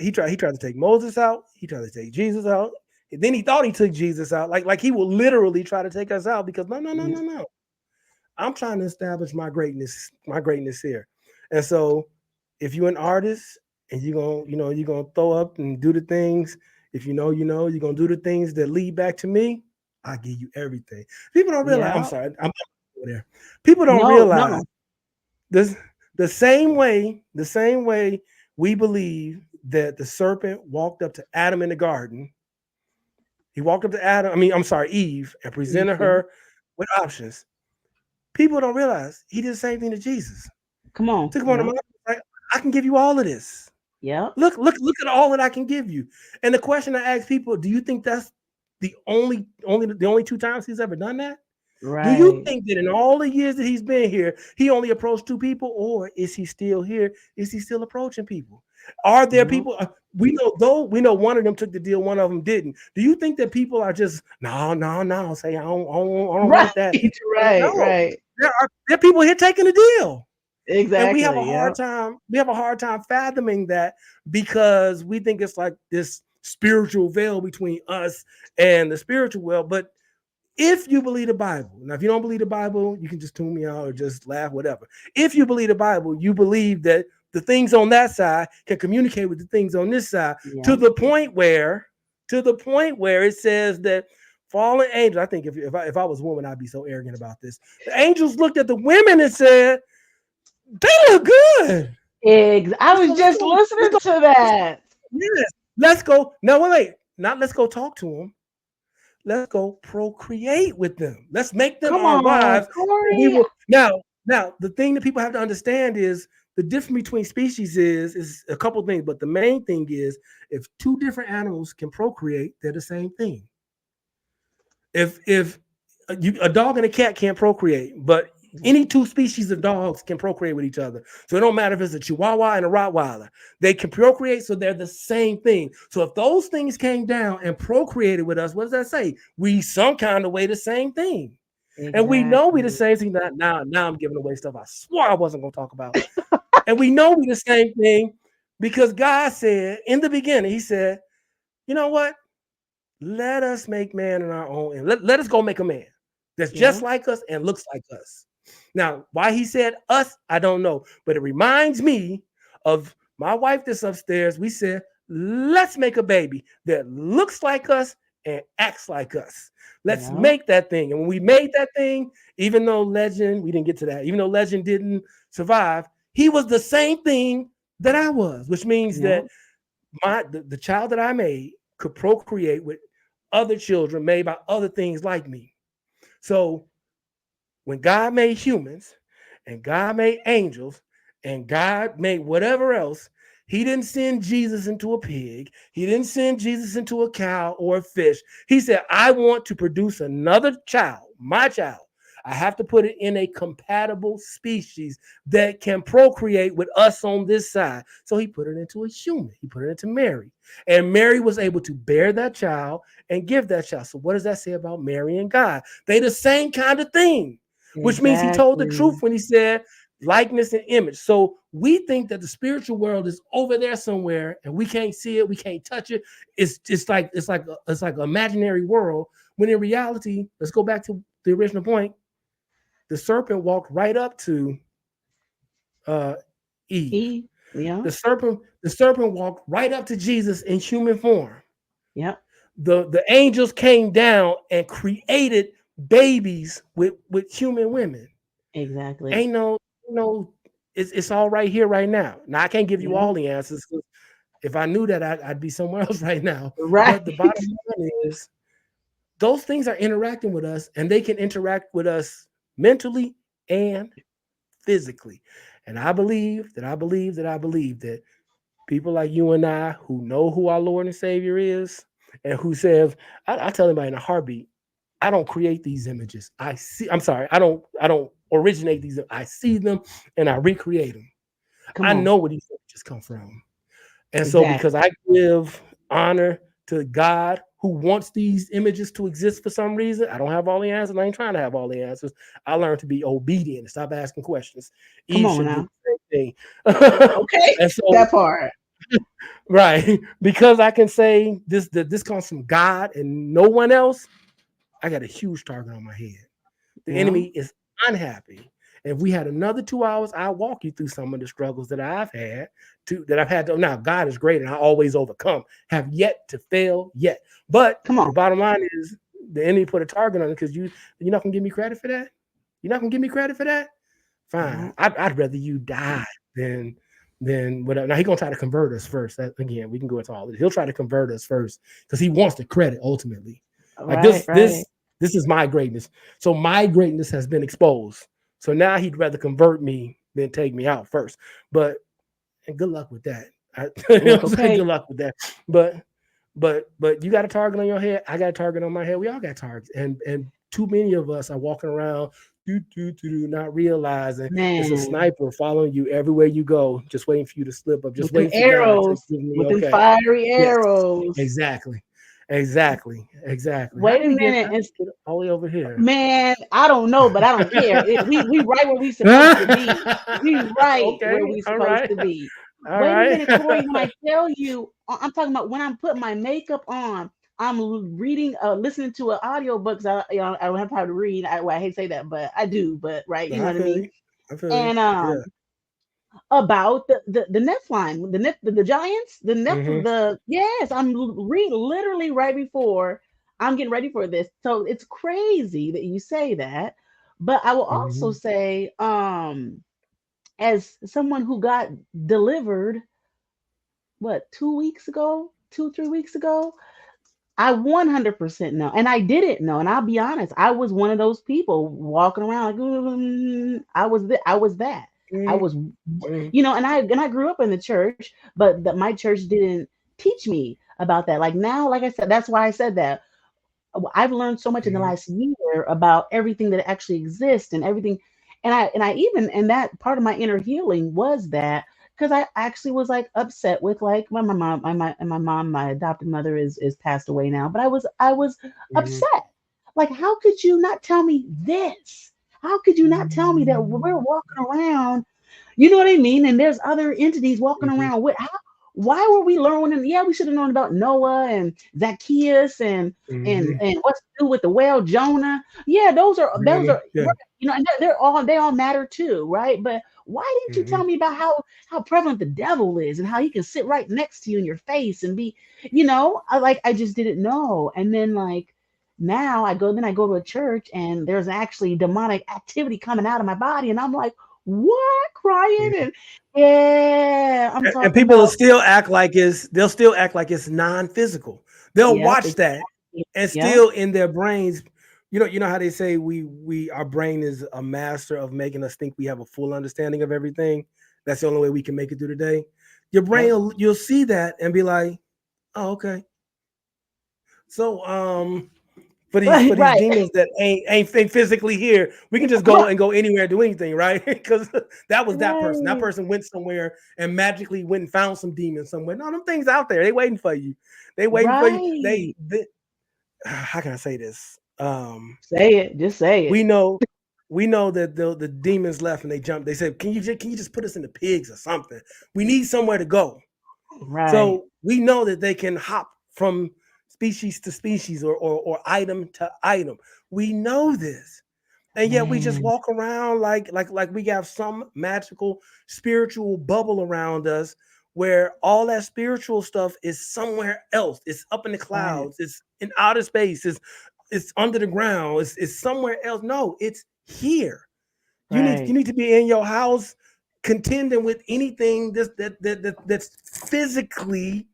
[SPEAKER 4] He tried to take Moses out. He tried to take Jesus out. And then he thought he took Jesus out. Like he will literally try to take us out because
[SPEAKER 3] Yeah.
[SPEAKER 4] no. I'm trying to establish my greatness here. And so if you're an artist and you're gonna throw up and do the things, if you're gonna do the things that lead back to me, I give you everything. People don't realize, I'm
[SPEAKER 3] Yeah.
[SPEAKER 4] sorry, I'm there. People don't
[SPEAKER 3] No,
[SPEAKER 4] realize
[SPEAKER 3] no.
[SPEAKER 4] this the same way we believe that the serpent walked up to Adam in the garden. He walked up to Eve, and presented
[SPEAKER 3] Yeah.
[SPEAKER 4] her with options. People don't realize he did the same thing to Jesus.
[SPEAKER 3] Come on.
[SPEAKER 4] Took him on the
[SPEAKER 3] Yeah.
[SPEAKER 4] mountain, like, I can give you all of this.
[SPEAKER 3] Yeah.
[SPEAKER 4] Look at all that I can give you. And the question I ask people, do you think that's the only two times he's ever done that? Do you
[SPEAKER 3] Right.
[SPEAKER 4] think that in all the years that he's been here, he only approached two people, or is he still here? Is he still approaching people? Are there
[SPEAKER 3] Yeah.
[SPEAKER 4] people? We know one of them took the deal, one of them didn't. Do you think that people are just no? Say I don't
[SPEAKER 3] Right.
[SPEAKER 4] want that.
[SPEAKER 3] Right.
[SPEAKER 4] No,
[SPEAKER 3] Right.
[SPEAKER 4] there are people here taking the deal. And we have a
[SPEAKER 3] Exactly. Yeah.
[SPEAKER 4] hard time fathoming that because we think it's like this spiritual veil between us and the spiritual world. But if you believe the Bible, now if you don't believe the Bible, you can just tune me out or just laugh, whatever. If you believe the Bible, you believe that the things on that side can communicate with the things on this side
[SPEAKER 3] Yeah.
[SPEAKER 4] to the point where it says that fallen angels. I think if I was a woman, I'd be so arrogant about this. The angels looked at the women and said, "They look good.
[SPEAKER 3] I was just listening to that.
[SPEAKER 4] Yes, Let's go. No, wait. Not let's go talk to them. Let's go procreate with them. Let's make them
[SPEAKER 3] Come
[SPEAKER 4] our
[SPEAKER 3] on,
[SPEAKER 4] wives. And we
[SPEAKER 3] Corey.
[SPEAKER 4] will now the thing that people have to understand is the difference between species is a couple things, but the main thing is if two different animals can procreate, they're the same thing. If a dog and a cat can't procreate, but any two species of dogs can procreate with each other. So it don't matter if it's a Chihuahua and a Rottweiler. They can procreate, so they're the same thing. So if those things came down and procreated with us, what does that say? We some kind of way the same thing. And we know we the
[SPEAKER 3] Exactly.
[SPEAKER 4] same thing. Now I'm giving away stuff I swore I wasn't going to talk about. And we know we the same thing because God said in the beginning, he said, you know what? Let us make man in our own. And let us go make a man that's just
[SPEAKER 3] Yeah.
[SPEAKER 4] like us and looks like us. Now, why he said us, I don't know. But it reminds me of my wife that's upstairs. We said, let's make a baby that looks like us and acts like us. Let's
[SPEAKER 3] Yeah.
[SPEAKER 4] make that thing. And when we made that thing, even though Legend, we didn't get to that, even though Legend didn't survive, he was the same thing that I was, which means
[SPEAKER 3] Yeah.
[SPEAKER 4] that the child that I made could procreate with other children made by other things like me. So when God made humans and God made angels and God made whatever else, he didn't send Jesus into a pig. He didn't send Jesus into a cow or a fish. He said, I want to produce another child, my child. I have to put it in a compatible species that can procreate with us on this side. So he put it into a human. He put it into Mary. And Mary was able to bear that child and give that child. So what does that say about Mary and God? They the same kind of thing, which means he told the truth
[SPEAKER 3] Exactly.
[SPEAKER 4] when he said likeness and image. So we think that the spiritual world is over there somewhere and we can't see it, we can't touch it. It's like an imaginary world. When in reality, let's go back to the original point. The serpent walked right up to uh, Eve.
[SPEAKER 3] Yeah.
[SPEAKER 4] The serpent walked right up to Jesus in human form.
[SPEAKER 3] Yep.
[SPEAKER 4] The angels came down and created babies with human women.
[SPEAKER 3] Exactly.
[SPEAKER 4] Ain't no, it's all right here, right now. Now I can't give you
[SPEAKER 3] Yeah.
[SPEAKER 4] all the answers. If I knew that, I'd be somewhere else right now.
[SPEAKER 3] Right.
[SPEAKER 4] But the bottom line is, those things are interacting with us, and they can interact with us mentally and physically. And I believe that people like you and I who know who our Lord and Savior is, and who says, I tell anybody in a heartbeat, I don't create these images. I'm sorry, I don't originate these. I see them and I recreate them.
[SPEAKER 3] Come
[SPEAKER 4] I
[SPEAKER 3] on.
[SPEAKER 4] know where these images come from. And so because
[SPEAKER 3] Exactly.
[SPEAKER 4] I give honor to God who wants these images to exist for some reason, I don't have all the answers. I ain't trying to have all the answers. I learned to be obedient and stop asking questions.
[SPEAKER 3] Come
[SPEAKER 4] Eve
[SPEAKER 3] on
[SPEAKER 4] should have
[SPEAKER 3] now.
[SPEAKER 4] did the same thing.
[SPEAKER 3] Okay.
[SPEAKER 4] And so,
[SPEAKER 3] That part.
[SPEAKER 4] right, because I can say this that this comes from God and no one else, I got a huge target on my head. The
[SPEAKER 3] Yeah.
[SPEAKER 4] enemy is unhappy. If we had another 2 hours, I'll walk you through some of the struggles that I've had to. Now, God is great and I always overcome, have yet to fail yet. But
[SPEAKER 3] Come on.
[SPEAKER 4] the bottom line is the enemy put a target on it because you're not gonna give me credit for that. You're not gonna give me credit for that. Fine.
[SPEAKER 3] No.
[SPEAKER 4] I'd rather you die than whatever. Now he's gonna try to convert us first. That, again, we can go into all of it. He'll try to convert us first because he wants the credit ultimately. Like
[SPEAKER 3] Right.
[SPEAKER 4] this,
[SPEAKER 3] Right.
[SPEAKER 4] this, this is my greatness. So my greatness has been exposed. So now he'd rather convert me than take me out first. But and good luck with that. You know what
[SPEAKER 3] Look.
[SPEAKER 4] I'm saying? Good
[SPEAKER 3] Okay.
[SPEAKER 4] luck with that. But you got a target on your head. I got a target on my head. We all got targets, and too many of us are walking around not realizing it's a
[SPEAKER 3] Man.
[SPEAKER 4] sniper following you everywhere you go, just waiting for you to slip up, just
[SPEAKER 3] With them
[SPEAKER 4] waiting for God to
[SPEAKER 3] arrows.
[SPEAKER 4] give me
[SPEAKER 3] With them
[SPEAKER 4] okay.
[SPEAKER 3] fiery
[SPEAKER 4] Yes,
[SPEAKER 3] arrows.
[SPEAKER 4] exactly. How
[SPEAKER 3] Wait
[SPEAKER 4] did
[SPEAKER 3] a
[SPEAKER 4] we get
[SPEAKER 3] minute. And
[SPEAKER 4] all the way over here?
[SPEAKER 3] man, I don't know, but I don't care. We right where we supposed to be. We right
[SPEAKER 4] Okay,
[SPEAKER 3] where we
[SPEAKER 4] all
[SPEAKER 3] supposed
[SPEAKER 4] right,
[SPEAKER 3] to be.
[SPEAKER 4] all
[SPEAKER 3] Wait a
[SPEAKER 4] right.
[SPEAKER 3] minute, Corey. When I tell you, I'm talking about when I'm putting my makeup on. I'm reading, listening to an audio book. 'Cause I don't have time to read. Well, I hate to say that, but I do. But right, you
[SPEAKER 4] No,
[SPEAKER 3] know
[SPEAKER 4] I
[SPEAKER 3] what I
[SPEAKER 4] feel
[SPEAKER 3] mean.
[SPEAKER 4] you. I feel you.
[SPEAKER 3] And
[SPEAKER 4] Yeah.
[SPEAKER 3] about the Nephilim, the giants,
[SPEAKER 4] Mm-hmm.
[SPEAKER 3] the yes, I'm literally right before I'm getting ready for this. So it's crazy that you say that, but I will also
[SPEAKER 4] Mm-hmm.
[SPEAKER 3] say, as someone who got delivered, what, 2 weeks ago? 2, 3 weeks ago. I 100% know. And I didn't know. And I'll be honest, I was one of those people walking around like, I was that. I
[SPEAKER 4] Mhm,
[SPEAKER 3] was,
[SPEAKER 4] mhm,
[SPEAKER 3] and I grew up in the church, but my church didn't teach me about that. Like now, like I said, that's why I said that. I've learned so much in the
[SPEAKER 4] mhm,
[SPEAKER 3] last year about everything that actually exists and everything. And I even, and that part of my inner healing was that, because I actually was like upset with, like, my mom, my adopted mother is passed away now, but I was
[SPEAKER 4] mhm,
[SPEAKER 3] upset. Like, how could you not tell me this? How could you not tell me that we're walking around, you know what I mean? And there's other entities walking
[SPEAKER 4] mhm,
[SPEAKER 3] around with, why were we learning? Yeah, we should have known about Noah and Zacchaeus and
[SPEAKER 4] mhm.
[SPEAKER 3] what's to do with the whale Jonah. Yeah, those are
[SPEAKER 4] Yeah.
[SPEAKER 3] right, and they all matter too, right? But why didn't you tell
[SPEAKER 4] Mhm,
[SPEAKER 3] me about how prevalent the devil is and how he can sit right next to you in your face and be, I just didn't know. And then, like, now I go to a church and there's actually demonic activity coming out of my body, and I'm like, what, crying?
[SPEAKER 4] mhm.
[SPEAKER 3] And yeah, I'm
[SPEAKER 4] And
[SPEAKER 3] talking
[SPEAKER 4] people will
[SPEAKER 3] about,
[SPEAKER 4] still act like they'll still act like it's non-physical. They'll
[SPEAKER 3] yep,
[SPEAKER 4] watch that and
[SPEAKER 3] yep,
[SPEAKER 4] still in their brains, you know how they say our brain is a master of making us think we have a full understanding of everything. That's the only way we can make it through the day. Your brain,
[SPEAKER 3] yep.
[SPEAKER 4] you'll see that and be like, oh, okay. So for these
[SPEAKER 3] Right,
[SPEAKER 4] demons that ain't physically here, we can just
[SPEAKER 3] right,
[SPEAKER 4] go anywhere, do anything, right? Because that was that person. That
[SPEAKER 3] right,
[SPEAKER 4] person went somewhere and magically went and found some demons somewhere. No, them things out there. They waiting for you. They waiting for you.
[SPEAKER 3] right.
[SPEAKER 4] How can I say this?
[SPEAKER 3] Say it, just say it.
[SPEAKER 4] We know we know that the demons left and they jumped. They said, can you just put us in the pigs or something? We need somewhere to go.
[SPEAKER 3] Right.
[SPEAKER 4] So we know that they can hop from species to species or item to item. We know this. And yet we just
[SPEAKER 3] Man,
[SPEAKER 4] walk around like we have some magical spiritual bubble around us where all that spiritual stuff is somewhere else. It's up in the
[SPEAKER 3] right,
[SPEAKER 4] clouds, it's in outer space, it's under the ground, it's somewhere else. No, it's here. You
[SPEAKER 3] right.
[SPEAKER 4] need to be in your house contending with anything that's physically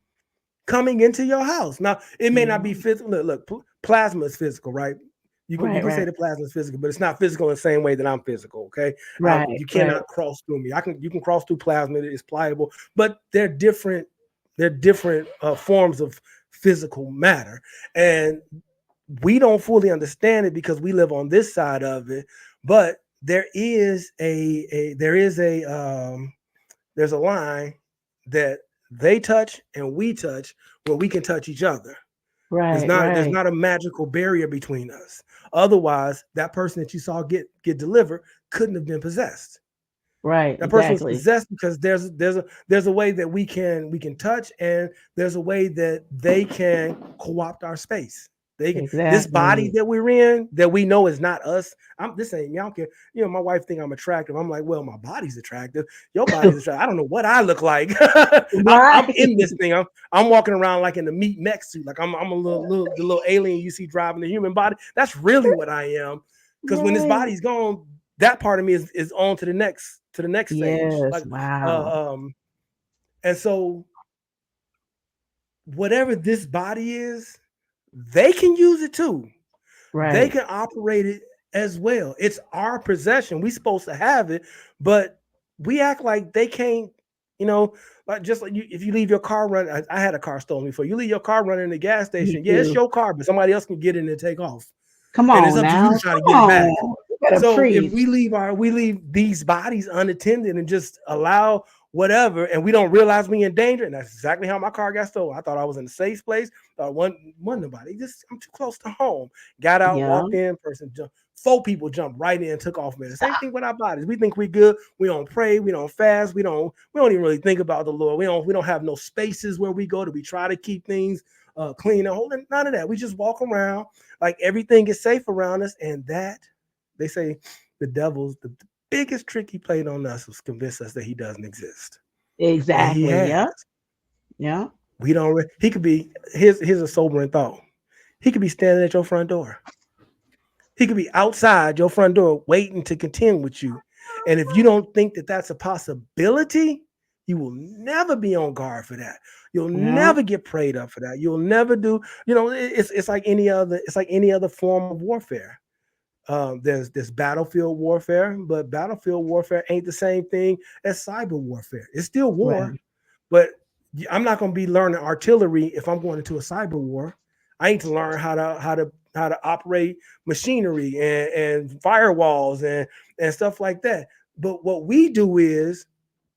[SPEAKER 4] coming into your house. Now, it may not be
[SPEAKER 3] Mhm.
[SPEAKER 4] physical. Look, plasma is physical, right? You
[SPEAKER 3] Right,
[SPEAKER 4] can say
[SPEAKER 3] right,
[SPEAKER 4] the plasma is physical, but it's not physical in the same way that I'm physical. Okay,
[SPEAKER 3] right,
[SPEAKER 4] you
[SPEAKER 3] right,
[SPEAKER 4] cannot cross through me. You can cross through plasma. It's pliable, but they're different. They're different forms of physical matter, and we don't fully understand it because we live on this side of it. But there's a line that they touch and we touch where we can touch each other.
[SPEAKER 3] right,
[SPEAKER 4] There's
[SPEAKER 3] right,
[SPEAKER 4] not a magical barrier between us. Otherwise, that person that you saw get delivered couldn't have been possessed.
[SPEAKER 3] right.
[SPEAKER 4] That person was
[SPEAKER 3] Exactly,
[SPEAKER 4] possessed because there's a way that we can touch, and there's a way that they can co-opt our space. This body
[SPEAKER 3] exactly.
[SPEAKER 4] that we're in that we know is not us. This ain't me. I don't care. My wife think I'm attractive. I'm like, well, my body's attractive. Your body's attractive. I don't know what I look like. I'm
[SPEAKER 3] Right,
[SPEAKER 4] in this thing. I'm walking around like in the meat mech suit. Like I'm a the little alien you see driving the human body. That's really what I am. Because when this
[SPEAKER 3] right.
[SPEAKER 4] body's gone, that part of me is on to the next stage.
[SPEAKER 3] Yes.
[SPEAKER 4] Like
[SPEAKER 3] Wow.
[SPEAKER 4] uh, um, and so whatever this body is, they can use it too. They
[SPEAKER 3] Right.
[SPEAKER 4] can operate it as well. It's our possession. We supposed to have it, but we act like they can't. Like just like if you leave your car running. I had a car stolen before. You leave your car running in the gas
[SPEAKER 3] Me
[SPEAKER 4] station. Yeah, it's
[SPEAKER 3] too.
[SPEAKER 4] your car, but somebody else can get in and take off,
[SPEAKER 3] Come
[SPEAKER 4] and it's
[SPEAKER 3] on
[SPEAKER 4] up to you to
[SPEAKER 3] now.
[SPEAKER 4] try to
[SPEAKER 3] Come
[SPEAKER 4] get it back.
[SPEAKER 3] on. You gotta
[SPEAKER 4] So if
[SPEAKER 3] preach.
[SPEAKER 4] we leave these bodies unattended and just allow whatever, and we don't realize we in danger, and that's exactly how my car got stolen. I thought I was in a safe place. Thought wasn't nobody. Just I'm too close to home. Got out,
[SPEAKER 3] Yeah.
[SPEAKER 4] walked in, person jumped. 4 people jumped right in, took off. Man, the same
[SPEAKER 3] Stop.
[SPEAKER 4] thing with our bodies. We think we good. We don't pray. We don't fast. We don't even really think about the Lord. We don't have no spaces where we go to. We try to keep things clean and holy. None of that. We just walk around like everything is safe around us, and that they say the biggest trick he played on us was convince us that he doesn't exist, and he
[SPEAKER 3] Exactly.
[SPEAKER 4] has.
[SPEAKER 3] Yeah. Yeah.
[SPEAKER 4] We don't. He could be. Here's a sobering thought. He could be standing at your front door. He could be outside your front door waiting to contend with you. And if you don't think that that's a possibility, You will never be on guard for that. You'll
[SPEAKER 3] No.
[SPEAKER 4] never get prayed up for that. You'll never do, it's like any other form of warfare. There's battlefield warfare, but battlefield warfare ain't the same thing as cyber warfare. It's still war,
[SPEAKER 3] Right.
[SPEAKER 4] but I'm not going to be learning artillery if I'm going into a cyber war. I need to learn how to operate machinery and firewalls and stuff like that. But what we do is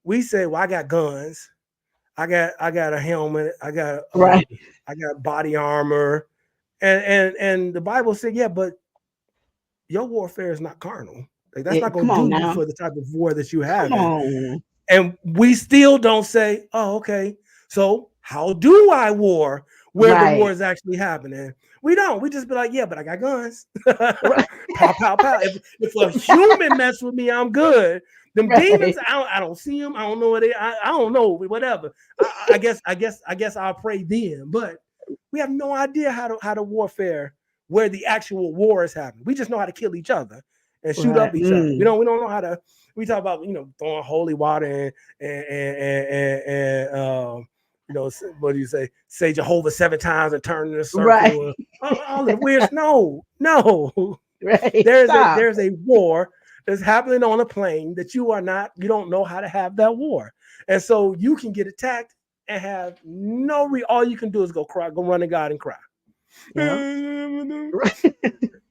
[SPEAKER 4] we say, well, I got guns, I got a helmet, I got
[SPEAKER 3] Right.
[SPEAKER 4] body armor, and the Bible said, yeah, but your warfare is not carnal. Like that's not
[SPEAKER 3] Come
[SPEAKER 4] going to
[SPEAKER 3] on
[SPEAKER 4] do you
[SPEAKER 3] now.
[SPEAKER 4] for the type of war that you
[SPEAKER 3] Come
[SPEAKER 4] have in.
[SPEAKER 3] on.
[SPEAKER 4] And we still don't say, oh, okay, so how do I war where the war
[SPEAKER 3] Right.
[SPEAKER 4] is actually happening? We don't. We just be like, yeah, but I got guns.
[SPEAKER 3] Right.
[SPEAKER 4] Pow, pow, pow. If a human mess with me, I'm good. Them demons,
[SPEAKER 3] Right.
[SPEAKER 4] I don't see them. I don't know what I don't know, whatever. I guess I'll pray then. But we have no idea how to warfare where the actual war is happening. We just know how to kill each other and shoot
[SPEAKER 3] Right.
[SPEAKER 4] up each other. We don't know how to. We talk about throwing holy water and what do you say Jehovah 7 times and turn in a
[SPEAKER 3] Right.
[SPEAKER 4] circle, all of the weird. No.
[SPEAKER 3] Right. Stop.
[SPEAKER 4] There's a war that's happening on a plane that you don't know how to have that war, and so you can get attacked and have all you can do is go run to God and cry.
[SPEAKER 3] Yeah.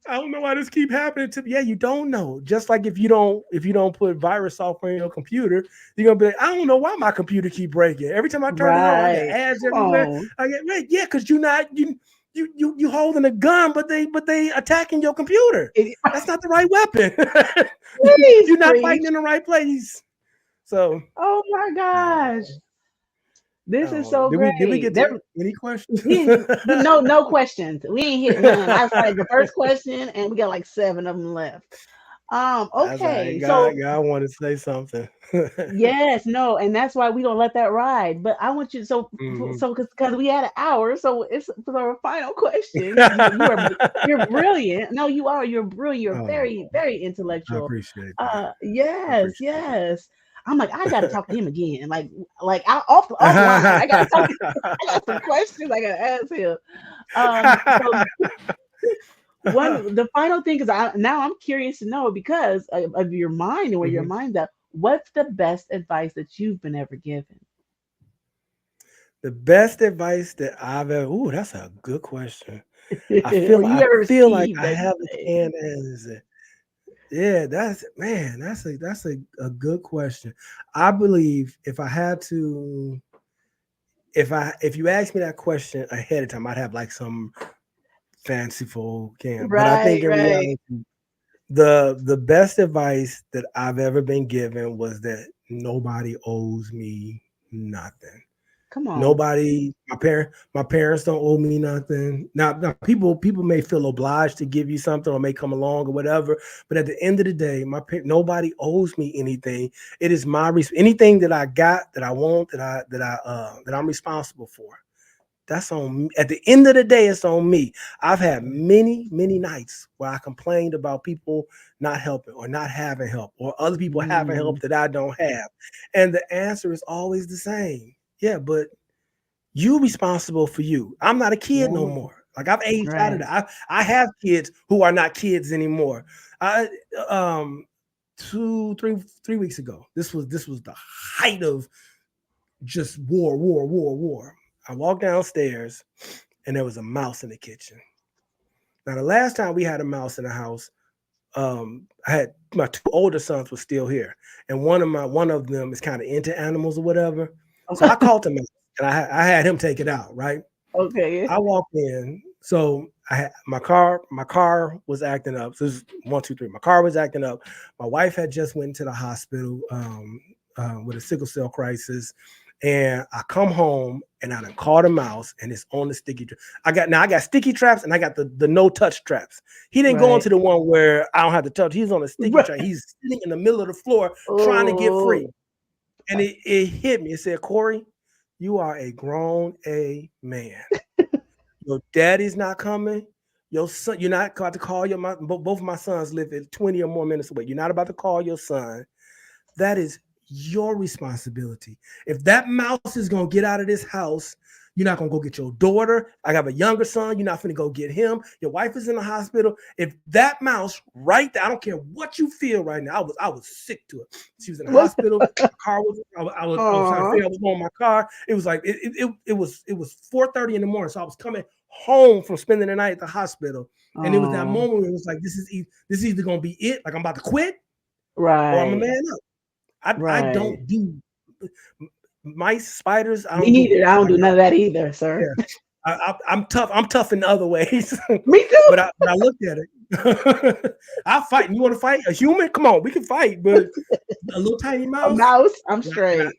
[SPEAKER 4] I don't know why this keep happening to me. Yeah, you don't know. Just like if you don't put virus software in your computer, you're gonna be like, I don't know why my computer keep breaking. Every time I turn it on, I get
[SPEAKER 3] Right.
[SPEAKER 4] ads
[SPEAKER 3] Come
[SPEAKER 4] everywhere.
[SPEAKER 3] on.
[SPEAKER 4] I get yeah, because you holding a gun, but they attacking your computer. That's not the right weapon.
[SPEAKER 3] Please
[SPEAKER 4] You're not
[SPEAKER 3] preach.
[SPEAKER 4] fighting in the right place. So
[SPEAKER 3] Oh my gosh. This is so
[SPEAKER 4] did we
[SPEAKER 3] great.
[SPEAKER 4] get to any questions?
[SPEAKER 3] No questions. We ain't hit none. I started the first question and we got like 7 of them left.
[SPEAKER 4] That's all right.
[SPEAKER 3] Okay.
[SPEAKER 4] God,
[SPEAKER 3] So
[SPEAKER 4] God wanted to say something.
[SPEAKER 3] yes, no, and that's why we don't let that ride. But I want you
[SPEAKER 4] Mhm.
[SPEAKER 3] because we had an hour, so it's for our final question. You're brilliant. No, you are. You're brilliant. You're
[SPEAKER 4] Oh,
[SPEAKER 3] very very
[SPEAKER 4] I
[SPEAKER 3] intellectual.
[SPEAKER 4] appreciate that. I
[SPEAKER 3] Yes,
[SPEAKER 4] appreciate
[SPEAKER 3] yes. I'm like I got to talk to him again. Like offline. I got to talk. I got some questions I got to ask him. So the final thing is now I'm curious to know because of your mind and where your
[SPEAKER 4] Mhm.
[SPEAKER 3] mind's at. What's the best advice that you've been ever given?
[SPEAKER 4] The best advice that I've ever. Ooh, that's a good question.
[SPEAKER 3] Or you ever
[SPEAKER 4] I feel like
[SPEAKER 3] received,
[SPEAKER 4] I
[SPEAKER 3] I should
[SPEAKER 4] have the
[SPEAKER 3] say.
[SPEAKER 4] can answer. Yeah, that's a good question. I believe if you asked me that question ahead of time, I'd have like some fanciful can. But I think
[SPEAKER 3] Right,
[SPEAKER 4] in
[SPEAKER 3] right.
[SPEAKER 4] reality, the best advice that I've ever been given was that nobody owes me nothing.
[SPEAKER 3] Come on.
[SPEAKER 4] Nobody, my parents don't owe me nothing. Now people may feel obliged to give you something or may come along or whatever. But at the end of the day, nobody owes me anything. It is anything that I got, that I want, that I'm responsible for. That's on me. At the end of the day, it's on me. I've had many nights where I complained about people not helping or not having help or other people having
[SPEAKER 3] Mm,
[SPEAKER 4] help that I don't have. And the answer is always the same. Yeah, but you responsible for you. I'm not a kid no
[SPEAKER 3] right,
[SPEAKER 4] more. Like I've aged out of
[SPEAKER 3] right.
[SPEAKER 4] that. I have kids who are not kids anymore. I 3 weeks ago. This was the height of just war. I walked downstairs and there was a mouse in the kitchen. Now the last time we had a mouse in the house, I had my 2 older sons were still here, and one of them is kind of into animals or whatever. So I called him and I had him take it out, right?
[SPEAKER 3] Okay.
[SPEAKER 4] I walked in, so I had my car was acting up. So this is 1, 2, 3. My car was acting up. My wife had just went to the hospital with a sickle cell crisis. And I come home and I done caught a mouse and it's on the sticky trap. I got sticky traps and I got the no touch traps. He didn't go
[SPEAKER 3] Right.
[SPEAKER 4] into the one where I don't have to touch. He's on a sticky trap.
[SPEAKER 3] Right.
[SPEAKER 4] He's sitting in the middle of the floor trying to get free.
[SPEAKER 3] Oh,
[SPEAKER 4] And it hit me. It said, Corey, you are a grown man. Your daddy's not coming. Your son, you're not about to call both of my sons live at 20 or more minutes away. You're not about to call your son. That is your responsibility. If that mouse is going to get out of this house, you're not going to go get your daughter. I have a younger son. You're not going to go get him. Your wife is in the hospital. If that mouse right there, I don't care what you feel right now. I was sick to it. She was in the hospital. My car was, I was trying to figure out what's wrong with my car. It was like, it was 4:30 in the morning. So I was coming home from spending the night at the hospital. And it was that moment where it was like, this is either going to be it. Like I'm about to quit.
[SPEAKER 3] Right.
[SPEAKER 4] Or I'm a man up. I don't do mice, spiders. I don't
[SPEAKER 3] do none of that either, sir.
[SPEAKER 4] Yeah. I'm tough. I'm tough in other ways.
[SPEAKER 3] Me too.
[SPEAKER 4] But I looked at it. I'll fight. You want to fight a human? Come on, we can fight. But a little tiny mouse.
[SPEAKER 3] A mouse. I'm straight.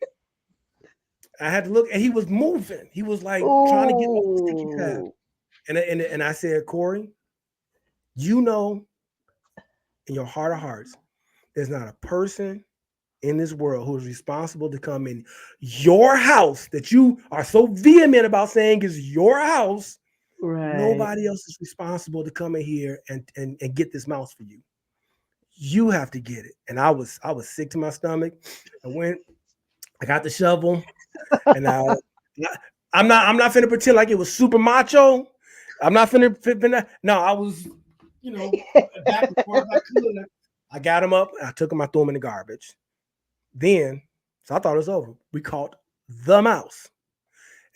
[SPEAKER 4] I had to look, and he was moving. He was like trying to get off the sticky pad. And I said, Corey, you know, in your heart of hearts, there's not a person in this world who is responsible to come in your house that you are so vehement about saying is your house.
[SPEAKER 3] Right.
[SPEAKER 4] Nobody else is responsible to come in here and get this mouse for you. You have to get it. And I was sick to my stomach. I got the shovel, and I'm not finna pretend like it was super macho. I'm not finna. No, I was, back as far as I could. I got him up, I took him, I threw him in the garbage. Then, so I thought it was over. We caught the mouse.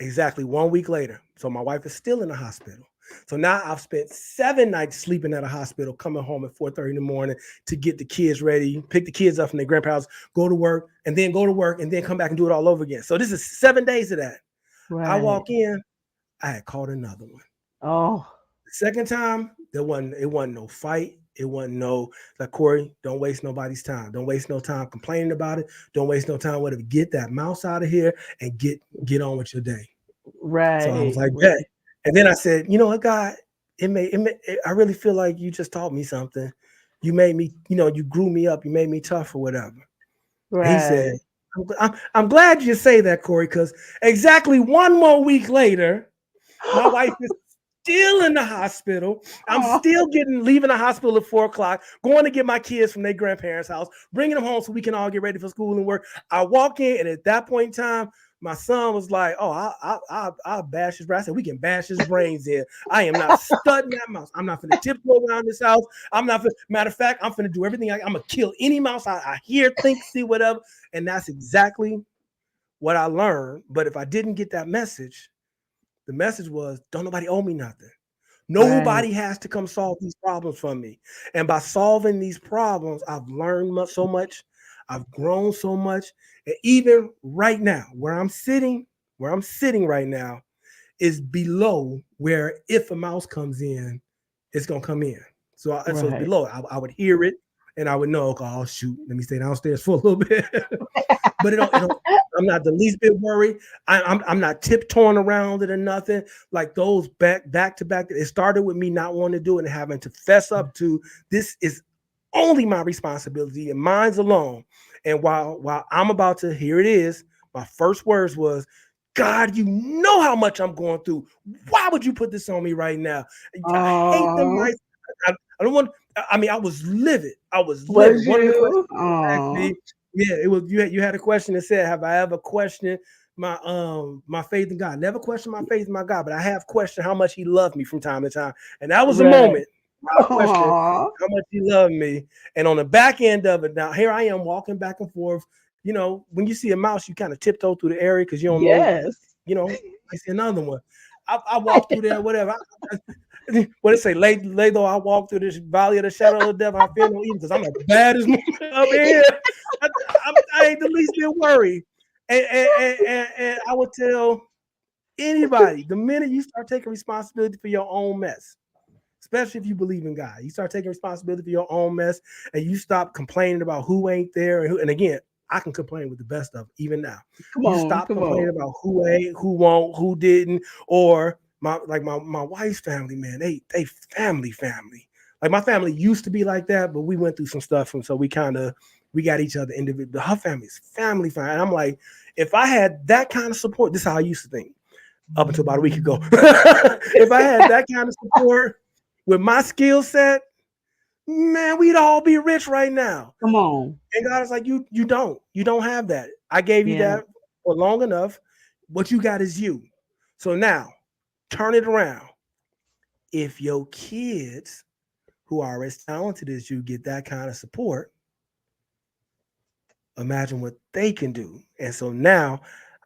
[SPEAKER 4] Exactly 1 week later. So my wife is still in the hospital. So now I've spent 7 nights sleeping at a hospital, coming home at 4:30 in the morning to get the kids ready, pick the kids up from their grandparents, go to work, and then come back and do it all over again. So this is 7 days of that. Right. I walk in, I had caught another one.
[SPEAKER 3] Oh.
[SPEAKER 4] The second time, it wasn't no fight. It wasn't no, like, Corey, don't waste nobody's time. Don't waste no time complaining about it. Don't waste no time, whatever. Get that mouse out of here and get on with your day.
[SPEAKER 3] Right.
[SPEAKER 4] So I was like, yeah. And then I said, you know what, God, I really feel like you just taught me something. You made me, you grew me up. You made me tough or whatever. Right. He said, I'm glad you say that, Corey, because exactly 1 more week later, my wife is still in the hospital. I'm still leaving the hospital at 4:00, going to get my kids from their grandparents' house, bringing them home so we can all get ready for school and work. I walk in, and at that point in time, my son was like, "Oh, I'll bash his brain." I said, "We can bash his brains in. I am not studying that mouse. I'm not finna tiptoe around this house. Matter of fact, I'm finna do everything. I'm gonna kill any mouse I hear, think, see, whatever." And that's exactly what I learned. But if I didn't get that message, the message was, don't nobody owe me nothing. Nobody has to come solve these problems for me. And by solving these problems, I've learned so much. I've grown so much. And even right now, where I'm sitting right now is below where if a mouse comes in, it's going to come in. So it's below. I would hear it and I would know, oh, shoot, let me stay downstairs for a little bit. But I'm not the least bit worried. I'm not tiptoeing around it or nothing. Like those back to back. It started with me not wanting to do it and having to fess up to this is only my responsibility and mine's alone. And while I'm about to, here it is, my first words was, God, you know how much I'm going through. Why would you put this on me right now? I hate them mice. I don't want. I mean, I was livid. One of the questions asked me, yeah, it was. You had a question that said, "Have I ever questioned my faith in God?" Never questioned my faith in my God, but I have questioned how much He loved me from time to time, and that was a moment. I questioned how much He loved me, and on the back end of it, now here I am walking back and forth. When you see a mouse, you kind of tiptoe through the area because you don't know. I see another one. I walk through there, whatever. What it say? Lay though I walk through this valley of the shadow of the devil, I fear no evil because I'm the baddest man up here. I ain't the least bit worried. And I would tell anybody, the minute you start taking responsibility for your own mess, especially if you believe in God, you start taking responsibility for your own mess and you stop complaining about who ain't there. And again, I can complain with the best of them, even now. Stop complaining about who ain't, who won't, who didn't, or my wife's family, man, they family. Like my family used to be like that, but we went through some stuff, and so we got each other individually. Her family's family. And I'm like, if I had that kind of support, this is how I used to think up until about a week ago. If I had that kind of support with my skill set, man, we'd all be rich right now.
[SPEAKER 3] Come on.
[SPEAKER 4] And God is like, you don't have that. I gave you
[SPEAKER 3] Yeah.
[SPEAKER 4] that for long enough. What you got is you. So now turn it around. If your kids who are as talented as you get that kind of support, imagine what they can do. And so now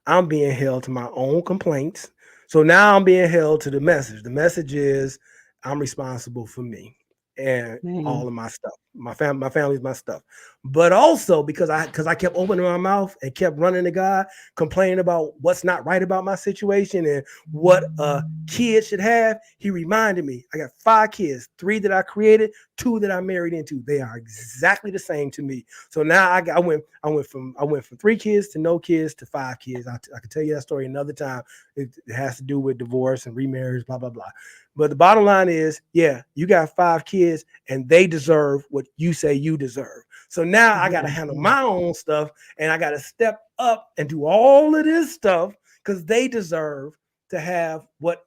[SPEAKER 4] I'm being held to my own complaints. So now I'm being held to the message. The message is I'm responsible for me and all
[SPEAKER 3] Man.
[SPEAKER 4] of my stuff. My family's my stuff. But also because I kept opening my mouth and kept running to God, complaining about what's not right about my situation and what a kid should have. He reminded me, I got 5 kids, 3 that I created, 2 that I married into. They are exactly the same to me. So now I went from 3 kids to no kids to 5 kids. I can tell you that story another time. It has to do with divorce and remarriage, blah blah blah. But the bottom line is, yeah, you got 5 kids and they deserve what you say you deserve. So now I got to handle my own stuff and I got to step up and do all of this stuff because they deserve to have what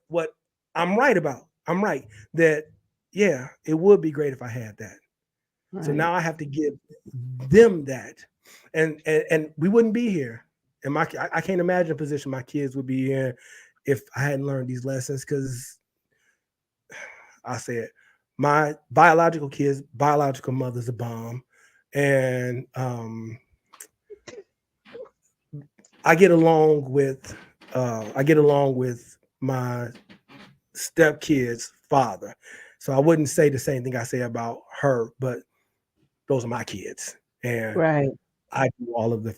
[SPEAKER 4] I'm right about. I'm right that, yeah, it would be great if I had that. So
[SPEAKER 3] Right.
[SPEAKER 4] now I have to give them that, and we wouldn't be here. And I can't imagine a position my kids would be in if I hadn't learned these lessons. Because I said my biological kids, biological mother's a bomb, and I get along with my stepkid's father. So I wouldn't say the same thing I say about her, but those are my kids, and
[SPEAKER 3] Right.
[SPEAKER 4] I do all of the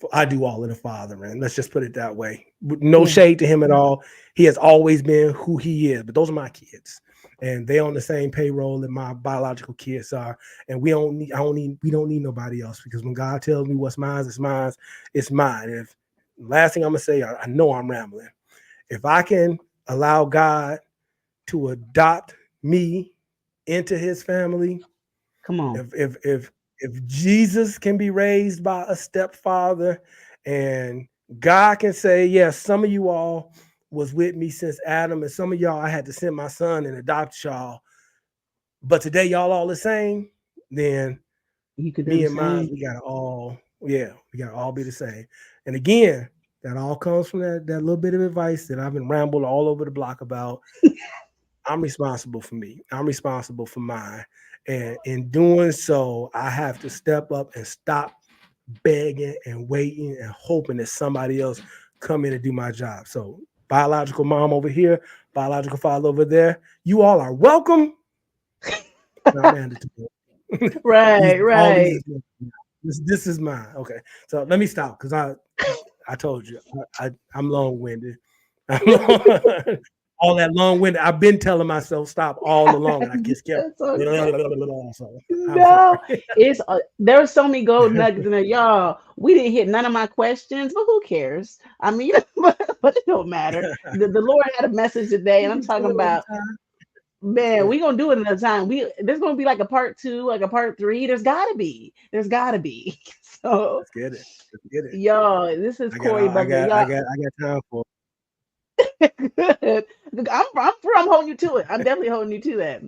[SPEAKER 4] fathering. Let's just put it that way. No
[SPEAKER 3] Yeah.
[SPEAKER 4] shade to him at all. He has always been who he is. But those are my kids, and they on the same payroll that my biological kids are. And we don't need nobody else, because when God tells me what's mine, it's mine. It's mine. If last thing I'm gonna say, I know I'm rambling. If I can allow God to adopt me into His family,
[SPEAKER 3] Come on.
[SPEAKER 4] if Jesus can be raised by a stepfather, and God can say, yes, some of you all was with me since Adam, and some of y'all I had to send my son and adopt y'all, but today y'all all the same, then
[SPEAKER 3] You could do
[SPEAKER 4] me
[SPEAKER 3] the
[SPEAKER 4] and mine,
[SPEAKER 3] same.
[SPEAKER 4] we gotta all be the same. And again, that all comes from that little bit of advice that I've been rambling all over the block about. I'm responsible for me. I'm responsible for mine. And in doing so, I have to step up and stop begging and waiting and hoping that somebody else come in and do my job. So biological mom over here, biological father over there, you all are welcome. Not mandatory.
[SPEAKER 3] Right.
[SPEAKER 4] All these
[SPEAKER 3] Right.
[SPEAKER 4] this is mine. Okay. So let me stop, because I told you I'm long-winded. All that long-winded. I've been telling myself stop all along, and I just kept.
[SPEAKER 3] That's okay.
[SPEAKER 4] So I'm
[SPEAKER 3] No,
[SPEAKER 4] sorry.
[SPEAKER 3] it's there were so many gold nuggets in there, y'all. We didn't hit none of my questions, but who cares? I mean, but it don't matter. The Lord had a message today, and
[SPEAKER 4] We
[SPEAKER 3] I'm
[SPEAKER 4] can do
[SPEAKER 3] talking
[SPEAKER 4] it another
[SPEAKER 3] about,
[SPEAKER 4] time.
[SPEAKER 3] man,
[SPEAKER 4] Yeah,
[SPEAKER 3] we gonna do it another time. There's gonna be like a part 2, like a part 3. There's gotta be. So,
[SPEAKER 4] let's get it. Let's get it.
[SPEAKER 3] y'all, this is
[SPEAKER 4] I got
[SPEAKER 3] Corey
[SPEAKER 4] all-
[SPEAKER 3] Buckner. Y'all,
[SPEAKER 4] I got time for
[SPEAKER 3] good. I'm holding you to it. I'm definitely holding you to that.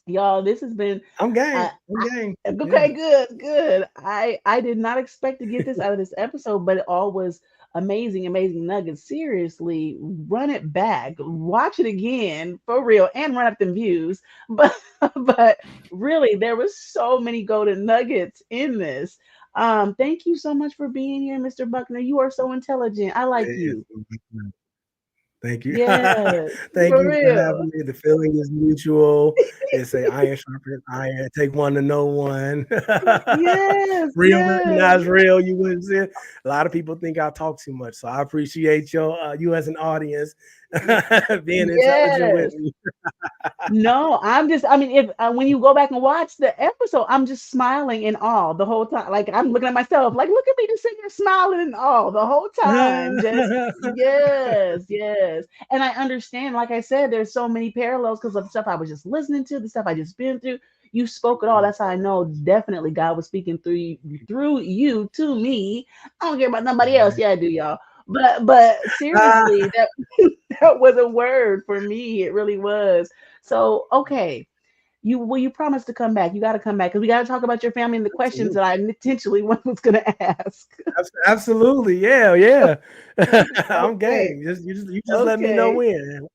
[SPEAKER 3] Y'all, this has been
[SPEAKER 4] it. I'm game.
[SPEAKER 3] I,
[SPEAKER 4] I'm game. Yeah.
[SPEAKER 3] okay, good. I did not expect to get this out of this episode, but it all was amazing nuggets. Seriously, run it back, watch it again for real, and run up them views. But but really, there was so many golden nuggets in this. Thank you so much for being here, Mr. Buckner. You are so intelligent. I like
[SPEAKER 4] It
[SPEAKER 3] you.
[SPEAKER 4] is. Thank you.
[SPEAKER 3] Yes,
[SPEAKER 4] Thank
[SPEAKER 3] for
[SPEAKER 4] you for
[SPEAKER 3] real.
[SPEAKER 4] having me. The feeling is mutual. It's a iron sharpens iron. Take one to know one.
[SPEAKER 3] Yes,
[SPEAKER 4] Real
[SPEAKER 3] yes.
[SPEAKER 4] recognize real. You wouldn't say it. A lot of people think I talk too much, so I appreciate you as an audience being intelligent with
[SPEAKER 3] Yes.
[SPEAKER 4] me.
[SPEAKER 3] No, I mean, if when you go back and watch the episode, I'm just smiling in awe the whole time. Like I'm looking at myself, like, look at me just sitting here smiling in awe the whole time. Just yes. And I understand, like I said, there's so many parallels because of the stuff I was just listening to, the stuff I just been through. You spoke it all. That's how I know definitely God was speaking through you to me. I don't care about nobody else. Yeah, I do, y'all. But seriously, that was a word for me. It really was. So, okay. You promised to come back. You got to come back because we got to talk about your family and the questions
[SPEAKER 4] Absolutely.
[SPEAKER 3] that I intentionally was going to ask.
[SPEAKER 4] Absolutely. Yeah, yeah. I'm
[SPEAKER 3] Okay.
[SPEAKER 4] game. You just let me know
[SPEAKER 3] Okay.
[SPEAKER 4] when.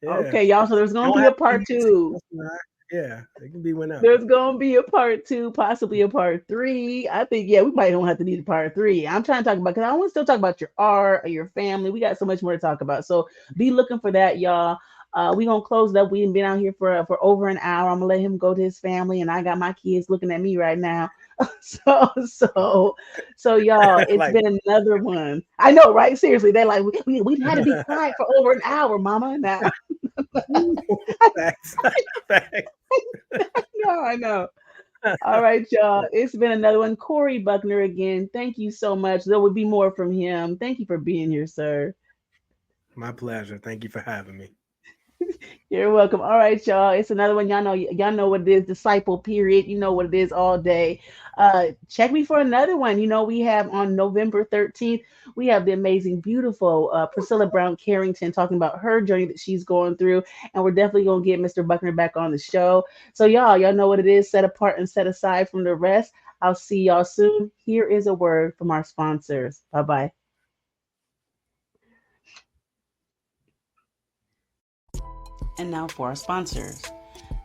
[SPEAKER 4] Yeah.
[SPEAKER 3] Okay, y'all. So there's
[SPEAKER 4] You
[SPEAKER 3] going to
[SPEAKER 4] don't
[SPEAKER 3] be
[SPEAKER 4] have
[SPEAKER 3] a
[SPEAKER 4] to give
[SPEAKER 3] part
[SPEAKER 4] me a 6
[SPEAKER 3] two.
[SPEAKER 4] months now. Yeah, it can be whenever.
[SPEAKER 3] There's going to be a part two, possibly a part three. I think, yeah, we might don't have to need a part three. I'm trying to talk about, because I want to still talk about your art or your family. We got so much more to talk about. So be looking for that, y'all. We gonna close it up. We've been out here for over an hour. I'm gonna let him go to his family, and I got my kids looking at me right now. so so y'all, it's
[SPEAKER 4] Like
[SPEAKER 3] been another one. I know, right? Seriously, they like we had to be quiet for over an hour, Mama. Now,
[SPEAKER 4] facts. Facts.
[SPEAKER 3] no, I know. All right, y'all. It's been another one. Corey Buckner again. Thank you so much. There will be more from him. Thank you for being here, sir.
[SPEAKER 4] My pleasure. Thank you for having me.
[SPEAKER 3] You're welcome. All right, y'all. It's another one. Y'all know what it is. Disciple period. You know what it is all day. Check me for another one. We have on November 13th, we have the amazing, beautiful Priscilla Brown Carrington talking about her journey that she's going through. And we're definitely gonna get Mr. Buckner back on the show. So y'all know what it is. Set apart and set aside from the rest. I'll see y'all soon. Here is a word from our sponsors. Bye-bye.
[SPEAKER 2] And now for our sponsors.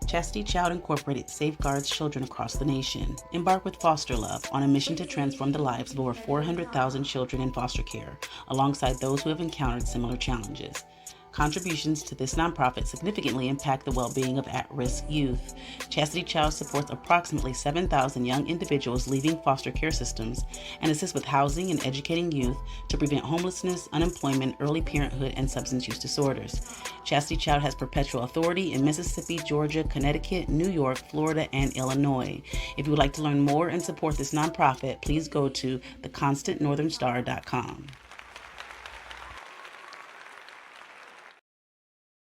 [SPEAKER 2] Chastity Child Incorporated safeguards children across the nation. Embark with Foster Love on a mission to transform the lives of over 400,000 children in foster care, alongside those who have encountered similar challenges. Contributions to this nonprofit significantly impact the well-being of at-risk youth. Chastity Child supports approximately 7,000 young individuals leaving foster care systems and assists with housing and educating youth to prevent homelessness, unemployment, early parenthood, and substance use disorders. Chastity Child has perpetual authority in Mississippi, Georgia, Connecticut, New York, Florida, and Illinois. If you would like to learn more and support this nonprofit, please go to theconstantnorthernstar.com.